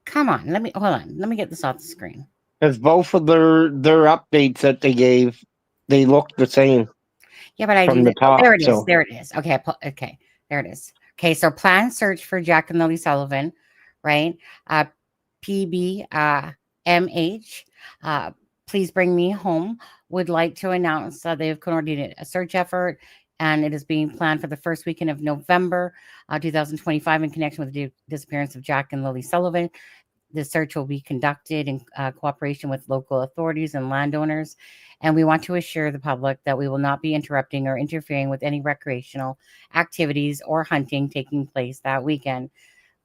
Come on. Hold on. Let me get this off the screen. Because both of their updates that they gave, they look the same. Yeah, but I from the top. There it is. There it is. Okay. Okay. There it is. Okay. So plan search for Jack and Lily Sullivan, right? PB MH. Please bring me home. Would like to announce they have coordinated a search effort, and it is being planned for the first weekend of November 2025 in connection with the disappearance of Jack and Lily Sullivan. The search will be conducted in cooperation with local authorities and landowners, and we want to assure the public that we will not be interrupting or interfering with any recreational activities or hunting taking place that weekend.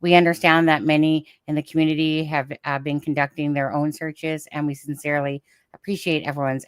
We understand that many in the community have been conducting their own searches, and we sincerely appreciate everyone's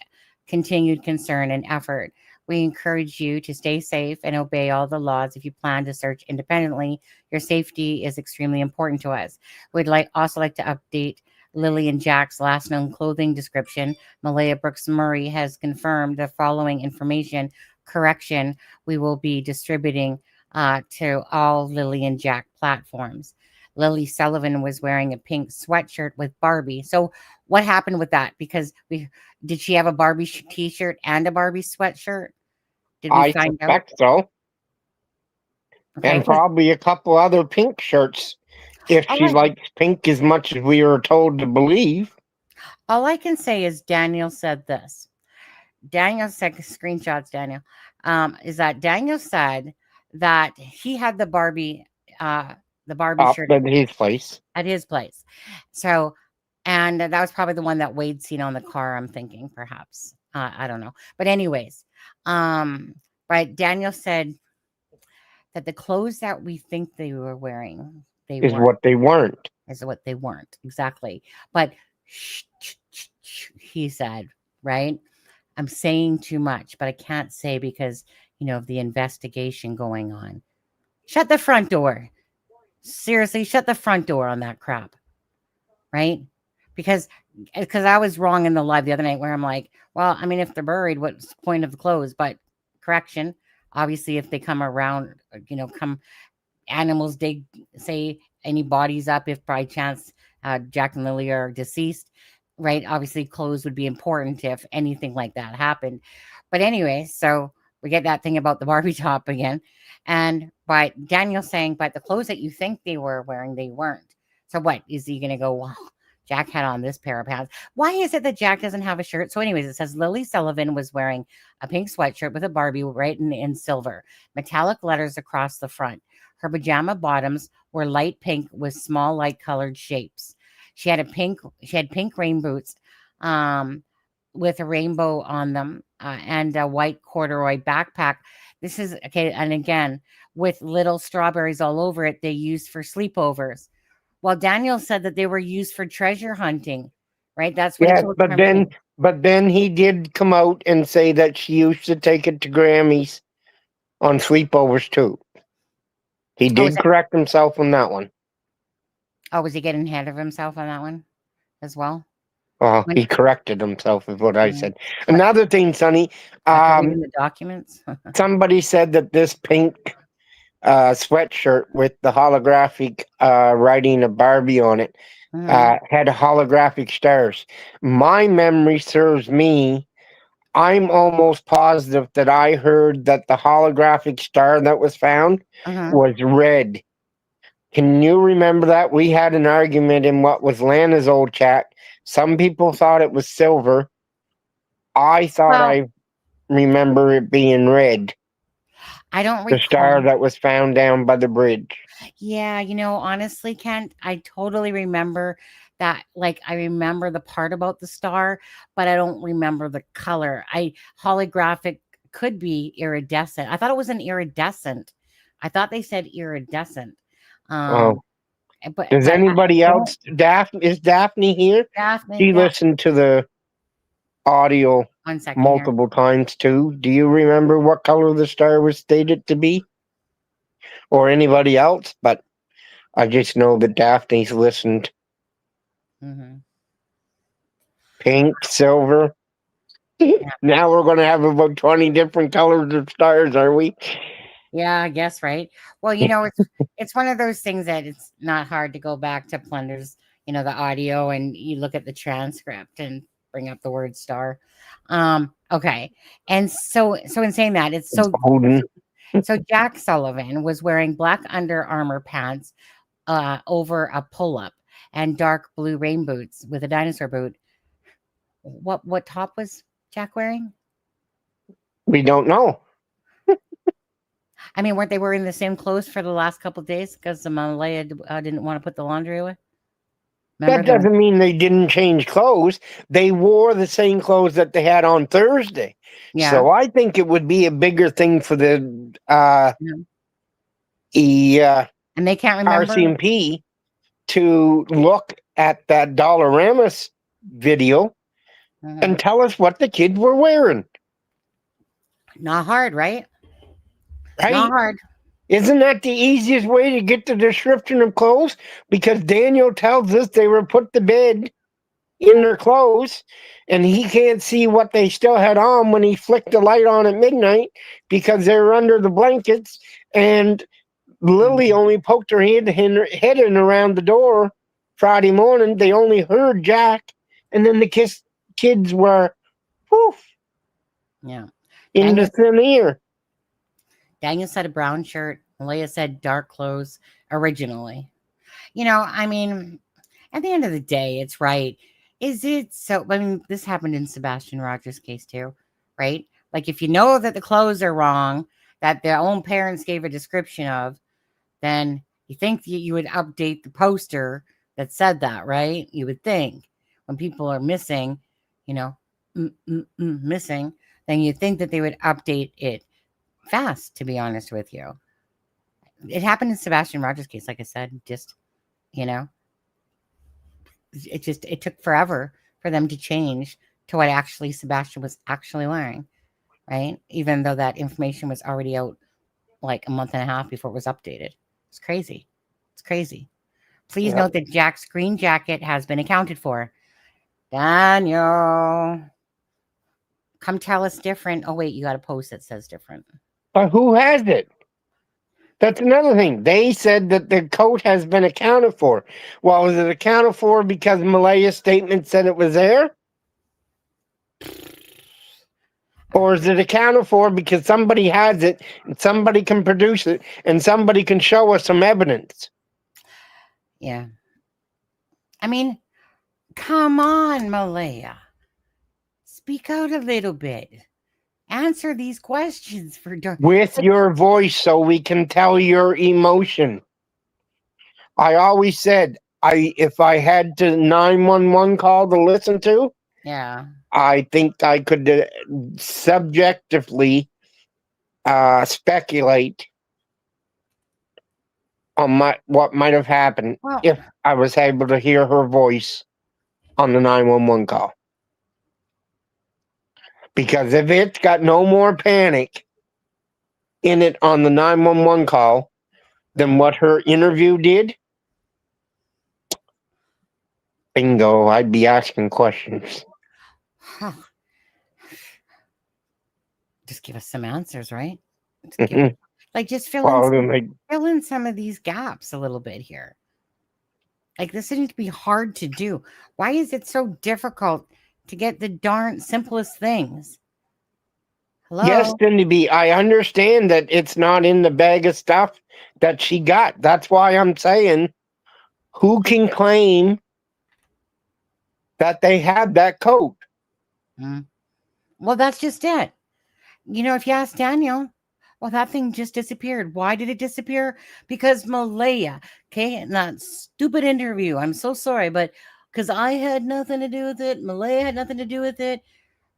continued concern and effort. We encourage you to stay safe and obey all the laws if you plan to search independently. Your safety is extremely important to us. We'd also like to update Lily and Jack's last known clothing description. Malaya Brooks Murray has confirmed the following information correction we will be distributing to all Lily and Jack platforms. Lily Sullivan was wearing a pink sweatshirt with Barbie. So what happened with that? Because did she have a Barbie t-shirt and a Barbie sweatshirt? Did we I find suspect so. And probably a couple other pink shirts if she likes pink as much as we were told to believe. All I can say is Daniel said this. Daniel said, screenshots, Daniel, is that Daniel said that he had the Barbie shirt at his place. At his place. So, and that was probably the one that Wade's seen on the car, I'm thinking, perhaps. I don't know. But anyways, but Daniel said that the clothes that we think they were wearing, is what they weren't. Is what they weren't. Exactly. But he said, right? I'm saying too much, but I can't say because, of the investigation going on. Shut the front door. Seriously, shut the front door on that crap. Right? Because I was wrong in the live the other night where I'm like, well, I mean, if they're buried, what's the point of the clothes? But correction, obviously, if they come around, animals dig, say, any bodies up, if by chance Jack and Lily are deceased, right? Obviously, clothes would be important if anything like that happened. But anyway, so we get that thing about the Barbie top again. And by Daniel saying, but the clothes that you think they were wearing, they weren't. So what? Is he going to go, wow, Jack had on this pair of pants? Why is it that Jack doesn't have a shirt? So anyways, it says Lily Sullivan was wearing a pink sweatshirt with a Barbie written in silver, metallic letters across the front. Her pajama bottoms were light pink with small light colored shapes. She had pink rain boots with a rainbow on them and a white corduroy backpack. This is, okay, and again, with little strawberries all over it, they used for sleepovers. Well, Daniel said that they were used for treasure hunting, right? That's what he told me. But then he did come out and say that she used to take it to Grammy's on sleepovers too. He did correct himself on that one. Oh, was he getting ahead of himself on that one as well? Oh, he corrected himself is what I said. Another thing, Sonny, in the documents. Somebody said that this pink sweatshirt with the holographic writing of Barbie on it had holographic stars. My memory serves me. I'm almost positive that I heard that the holographic star that was found was red. Can you remember that? We had an argument in what was Lana's old chat. Some people thought it was silver. I thought I remember it being red. I don't recall. The star that was found down by the bridge. Yeah, honestly, Kent, I totally remember that. Like, I remember the part about the star, but I don't remember the color. Holographic could be iridescent. I thought it was an iridescent. I thought they said iridescent. Does anybody else? Is Daphne here? Daphne, she listened to the audio multiple times too. Do you remember what color the star was stated to be, or anybody else? But I just know that Daphne's listened. Pink, silver. Now we're going to have about 20 different colors of stars, are we? Yeah, I guess, right? Well, it's one of those things that it's not hard to go back to Plunder's, the audio, and you look at the transcript and bring up the word star. Okay. And so in saying that, it's so Jack Sullivan was wearing black Under Armour pants over a pull-up and dark blue rain boots with a dinosaur boot. What top was Jack wearing? We don't know. I mean, weren't they wearing the same clothes for the last couple of days because the Malaya didn't want to put the laundry away? That doesn't mean they didn't change clothes. They wore the same clothes that they had on Thursday. Yeah. So I think it would be a bigger thing for the and they can't remember RCMP to look at that Dollarama video and tell us what the kids were wearing. Not hard, right? Right? Not hard. Isn't that the easiest way to get the description of clothes? Because Daniel tells us they were put to bed in their clothes, and he can't see what they still had on when he flicked the light on at midnight because they were under the blankets. And Lily only poked her head in around the door Friday morning. They only heard Jack, and then the kids were in the thin air. Daniel said a brown shirt Malaya said dark clothes originally. You know, I mean, at the end of the day, it's right. Is it so? I mean, this happened in Sebastian Rogers' case too, right? Like, if you know that the clothes are wrong, that their own parents gave a description of, then you think you would update the poster that said that, right? You would think when people are missing, you know, missing, then you think that they would update it fast, to be honest with you. It happened in Sebastian Rogers' case, like I said, just, you know, it took forever for them to change to what actually Sebastian was actually wearing, right? Even though that information was already out like a month and a half before it was updated. It's crazy. It's crazy. Please note that Jack's green jacket has been accounted for. Daniel, come tell us different. Oh, wait, you got a post that says different. But who has it? That's another thing. They said that the coat has been accounted for. Well, was it accounted for because Malaya's statement said it was there? Or is it accounted for because somebody has it and somebody can produce it and somebody can show us some evidence? Yeah. I mean, come on, Malaya. Speak out a little bit. Answer these questions for with your voice so we can tell your emotion. I always said if I had to 911 call to listen to, yeah, I think I could subjectively speculate on what might have happened if I was able to hear her voice on the 911 call. Because if it's got no more panic in it on the 911 call than what her interview did, bingo, I'd be asking questions. Huh. Just give us some answers, right? Just fill in some of these gaps a little bit here. Like, this seems to be hard to do. Why is it so difficult to get the darn simplest things? Hello? Yes, Cindy, I understand that it's not in the bag of stuff that she got. That's why I'm saying, who can claim that they had that coat? Well, that's just it. You know, if you ask Daniel, well, that thing just disappeared. Why did it disappear? Because Malaya, okay, in that stupid interview. I'm so sorry, but because I had nothing to do with it. Malaya had nothing to do with it.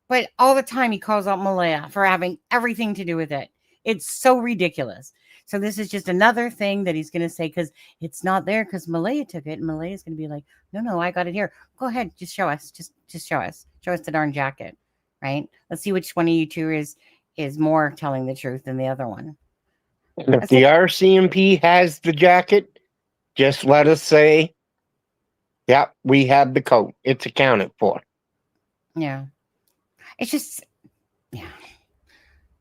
But all the time he calls out Malaya for having everything to do with it. It's so ridiculous. So this is just another thing that he's going to say because it's not there because Malaya took it. And Malaya's going to be like, no, I got it here. Go ahead. Just show us. Just show us. Show us the darn jacket, right? Let's see which one of you two is more telling the truth than the other one. And if the RCMP has the jacket, just let us say, yep, we have the coat. It's accounted for. Yeah. It's just, yeah.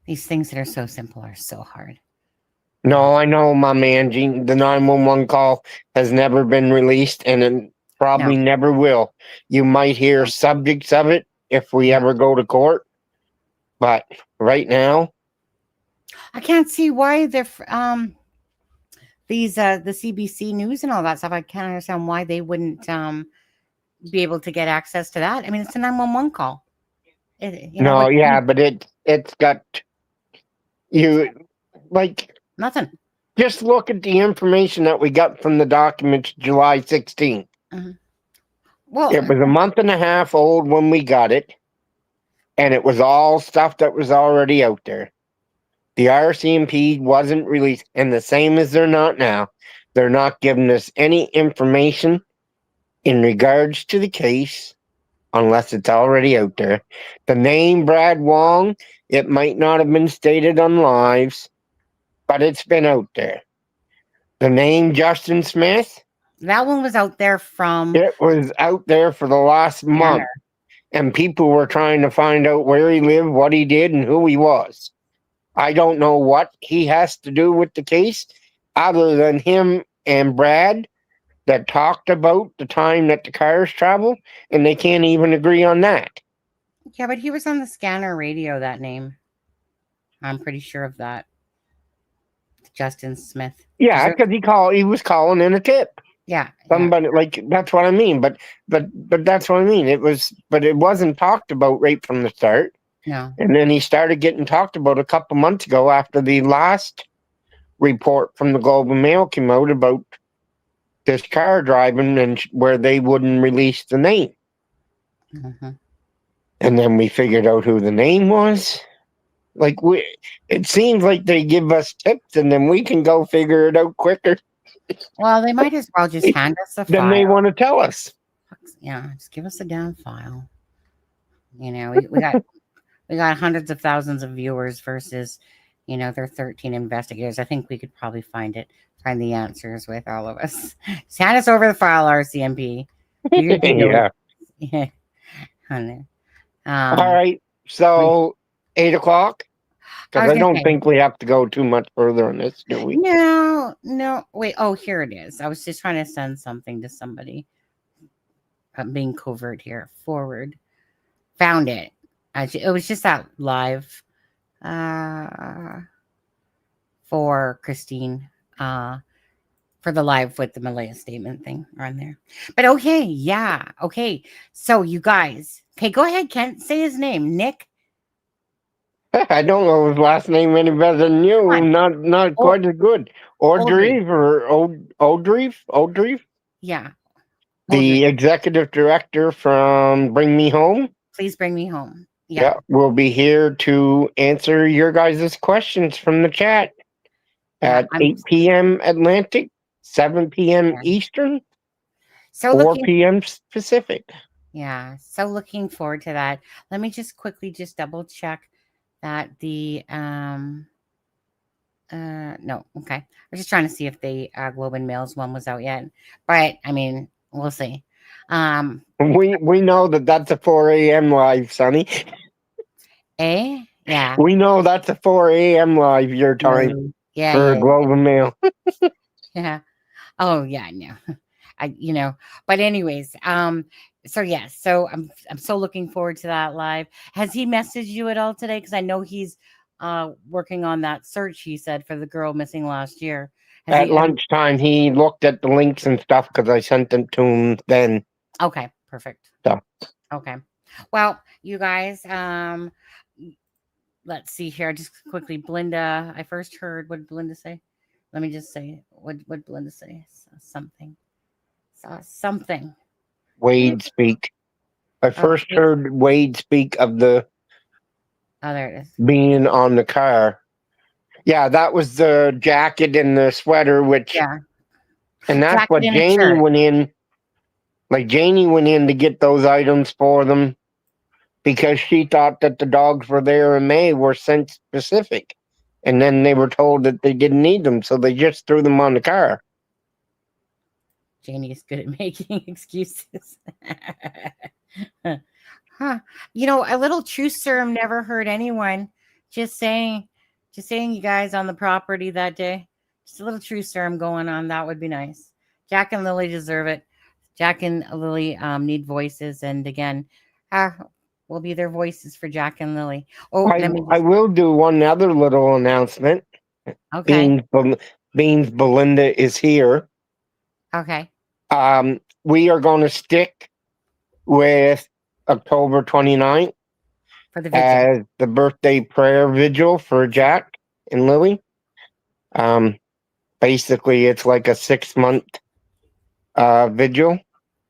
These things that are so simple are so hard. No, I know, my man. The 911 call has never been released and it probably never will. You might hear subjects of it if we ever go to court. But right now, I can't see why they're the CBC News and all that stuff. I can't understand why they wouldn't be able to get access to that. I mean, it's a 911 call. But it's got nothing. Just look at the information that we got from the documents July 16th. Mm-hmm. Well, it was a month and a half old when we got it, and it was all stuff that was already out there. The RCMP wasn't released, and the same as they're not now. They're not giving us any information in regards to the case unless it's already out there. The name Brad Wong, it might not have been stated on lives, but it's been out there. The name Justin Smith, that one was out there it was out there for the last month, and people were trying to find out where he lived, what he did, and who he was. I don't know what he has to do with the case other than him and Brad that talked about the time that the cars travel, and they can't even agree on that. Yeah, but he was on the scanner radio, that name. I'm pretty sure of that. Justin Smith. Yeah, because he was calling in a tip. Yeah. Somebody like that's what I mean. But that's what I mean. It wasn't talked about right from the start. No. And then he started getting talked about a couple months ago after the last report from the Globe and Mail came out about this car driving and where they wouldn't release the name. Mm-hmm. And then we figured out who the name was. Like it seems like they give us tips and then we can go figure it out quicker. Well, they might as well just hand us the file. Then they want to tell us. Yeah, just give us a damn file. You know, we got hundreds of thousands of viewers versus, you know, there are 13 investigators. I think we could probably find the answers with all of us. Just hand us over the file, RCMP. Yeah. Yeah. All right. So 8 o'clock. Because I don't think we have to go too much further on this, do we? No. Wait. Oh, here it is. I was just trying to send something to somebody. I'm being covert here. Forward. Found it. It was just that live for Christine. For the live with the Malaya statement thing on there. But okay. Yeah. Okay. So you guys. Okay, go ahead, Kent. Say his name. Nick. I don't know his last name any better than you. Not quite as good. Audrey or Audrey? Yeah. The executive director from Bring Me Home. Please Bring Me Home. Yeah. We'll be here to answer your guys' questions from the chat at 8 p.m. Atlantic, 7 p.m. Eastern, 4 p.m. Pacific. Yeah. So looking forward to that. Let me just quickly double check that the no, okay. I was just trying to see if the Globe and Mail's one was out yet, but I mean, we'll see. We know that's a 4 a.m. live, Sonny. Yeah. We know that's a 4 a.m. live your time. For Globe and Mail. Yeah. Oh yeah, no. But anyways, so yes, so I'm so looking forward to that live. Has he messaged you at all today? Because I know he's working on that search, he said, for the girl missing last year. At lunchtime, he looked at the links and stuff because I sent them to him then. Okay, perfect. So. Okay. Well, you guys, let's see here. Just quickly, Belinda, I first heard, what did Belinda say? Let me just say, what Belinda say? Something. Wade speak. I first heard Wade speak of the there it is. Being on the car. Yeah, that was the jacket and the sweater, which and that's jacket what Janie went in. Like Janie went in to get those items for them because she thought that the dogs were there in May were sent specific. And then they were told that they didn't need them, so they just threw them on the car. Janie is good at making excuses. Huh. You know, a little truth serum never hurt anyone. Just saying you guys on the property that day. Just a little truth serum going on. That would be nice. Jack and Lily deserve it. Jack and Lily need voices. And again, we'll be their voices for Jack and Lily. Oh, I will do one other little announcement. Okay. Beans Belinda is here. Okay. We are going to stick with October 29th for the vigil. As the birthday prayer vigil for Jack and Lily. Basically, it's like a 6-month vigil.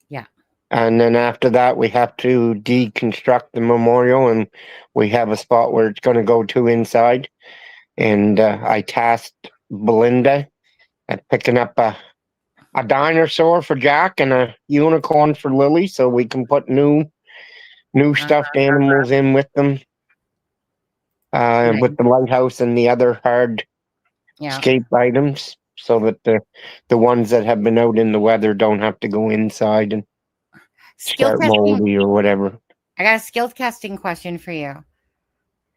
Yeah. And then after that, we have to deconstruct the memorial, and we have a spot where it's going to go to inside. And I tasked Belinda at picking up a dinosaur for Jack and a unicorn for Lily, so we can put new stuffed animals in with them. With the lighthouse and the other hard escape items, so that the ones that have been out in the weather don't have to go inside and start moldy or whatever. I got a skill testing question for you.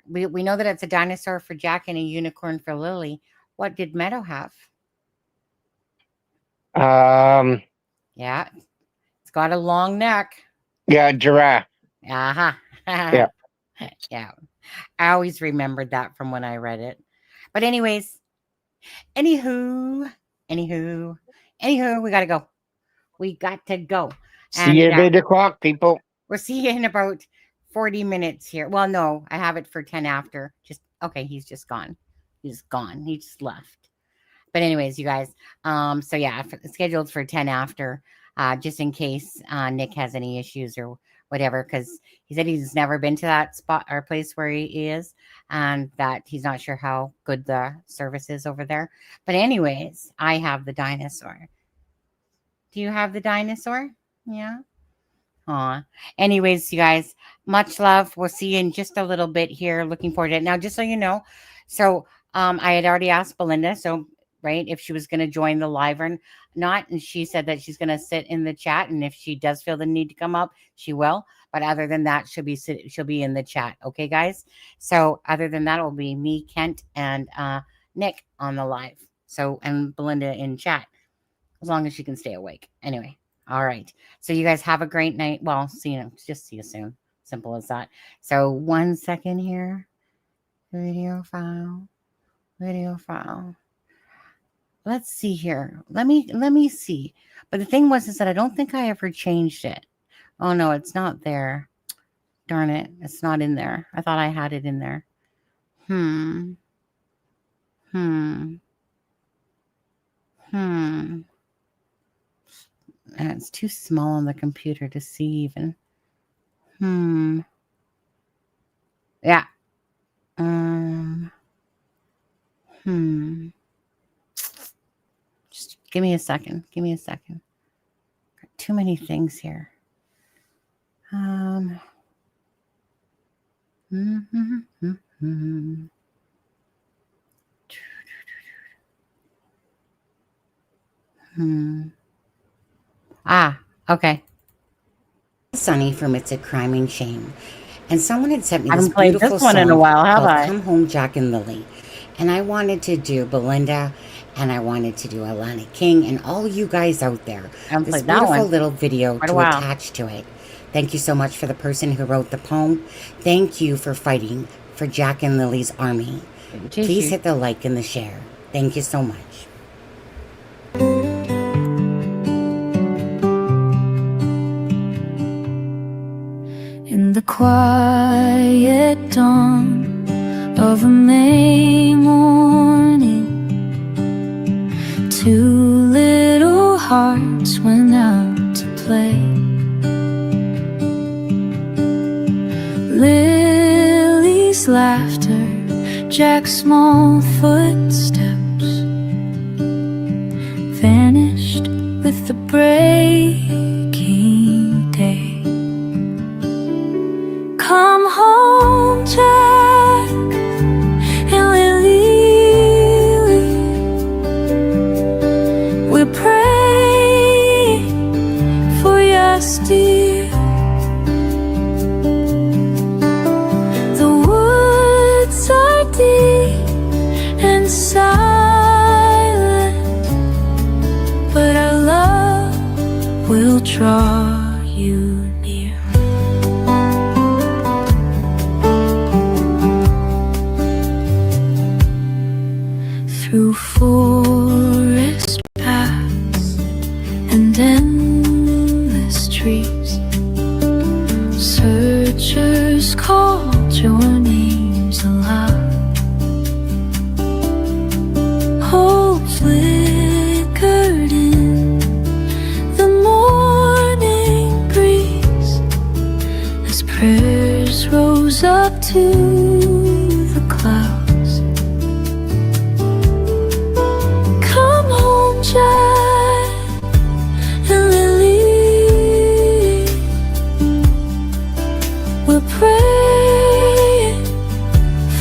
We know that it's a dinosaur for Jack and a unicorn for Lily. What did Meadow have? Yeah, it's got a long neck. Yeah, giraffe. Yeah. Yeah. I always remembered that from when I read it. But anyways, Anywho, we gotta go. We got to go. See you at 8 o'clock, people. We'll see you in about 40 minutes here. Well, no, I have it for 10 after. Just okay, he's just gone. He's gone. He just left. But anyways, you guys, so yeah, scheduled for 10 after, just in case Nick has any issues or whatever, because he said he's never been to that spot or place where he is, and that he's not sure how good the service is over there. But anyways, I have the dinosaur. Do you have the dinosaur? Yeah. Aw. Anyways, you guys, much love. We'll see you in just a little bit here. Looking forward to it. Now, just so you know, so I had already asked Belinda, so right, if she was going to join the live or not, and she said that she's going to sit in the chat, and if she does feel the need to come up, she will. But other than that, she'll be in the chat. Okay, guys. So other than that, it will be me, Kent, and Nick on the live. So and Belinda in chat, as long as she can stay awake. Anyway, all right. So you guys have a great night. Well, see you soon. Simple as that. So 1 second here. Video file. Let's see here. Let me see. But the thing was is that I don't think I ever changed it. Oh no, it's not there. Darn it. It's not in there. I thought I had it in there. And it's too small on the computer to see even. Yeah. Just give me a second. Got too many things here. Okay. Sunny from It's a Crime and Shame. And someone had sent me this beautiful song in a while, have I? Come Home, Jack and Lily. And I wanted to do Belinda, and I wanted to do Alana King, and all you guys out there. This beautiful little video to attach to it. Thank you so much for the person who wrote the poem. Thank you for fighting for Jack and Lily's army. Please hit the like and the share. Thank you so much. In the quiet dawn of a May morning, two little hearts went out to play. Lily's laughter, Jack's small footsteps vanished with the breaking day. Come home, Jack and Lily. We're praying for your steer. The woods are deep and silent, but our love will draw you near. Through forest paths and endless trees, searchers called your names aloud. Hope flickered in the morning breeze as prayers rose up to the clouds. Jack and Lily, we're praying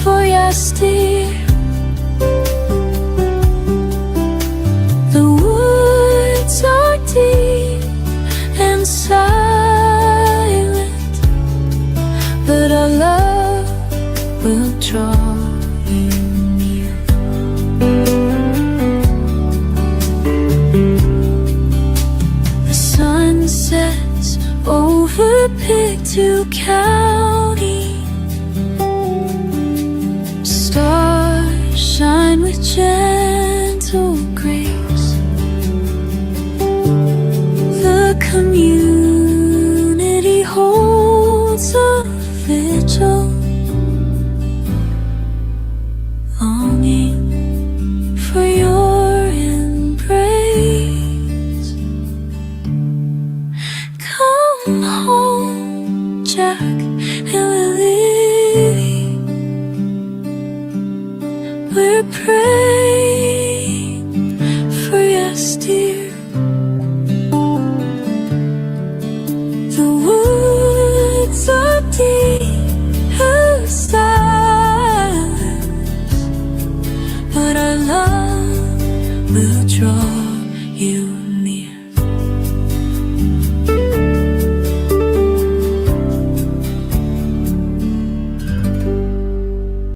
for your steer. The woods are deep and silent, but our love will draw you near. Sunsets over Pictou County, stars shine with gems. community holds a vigil, longing for your embrace. Come home, Jack and Lily. We're praying for yes, dear. The woods are deep and silent, but our love will draw you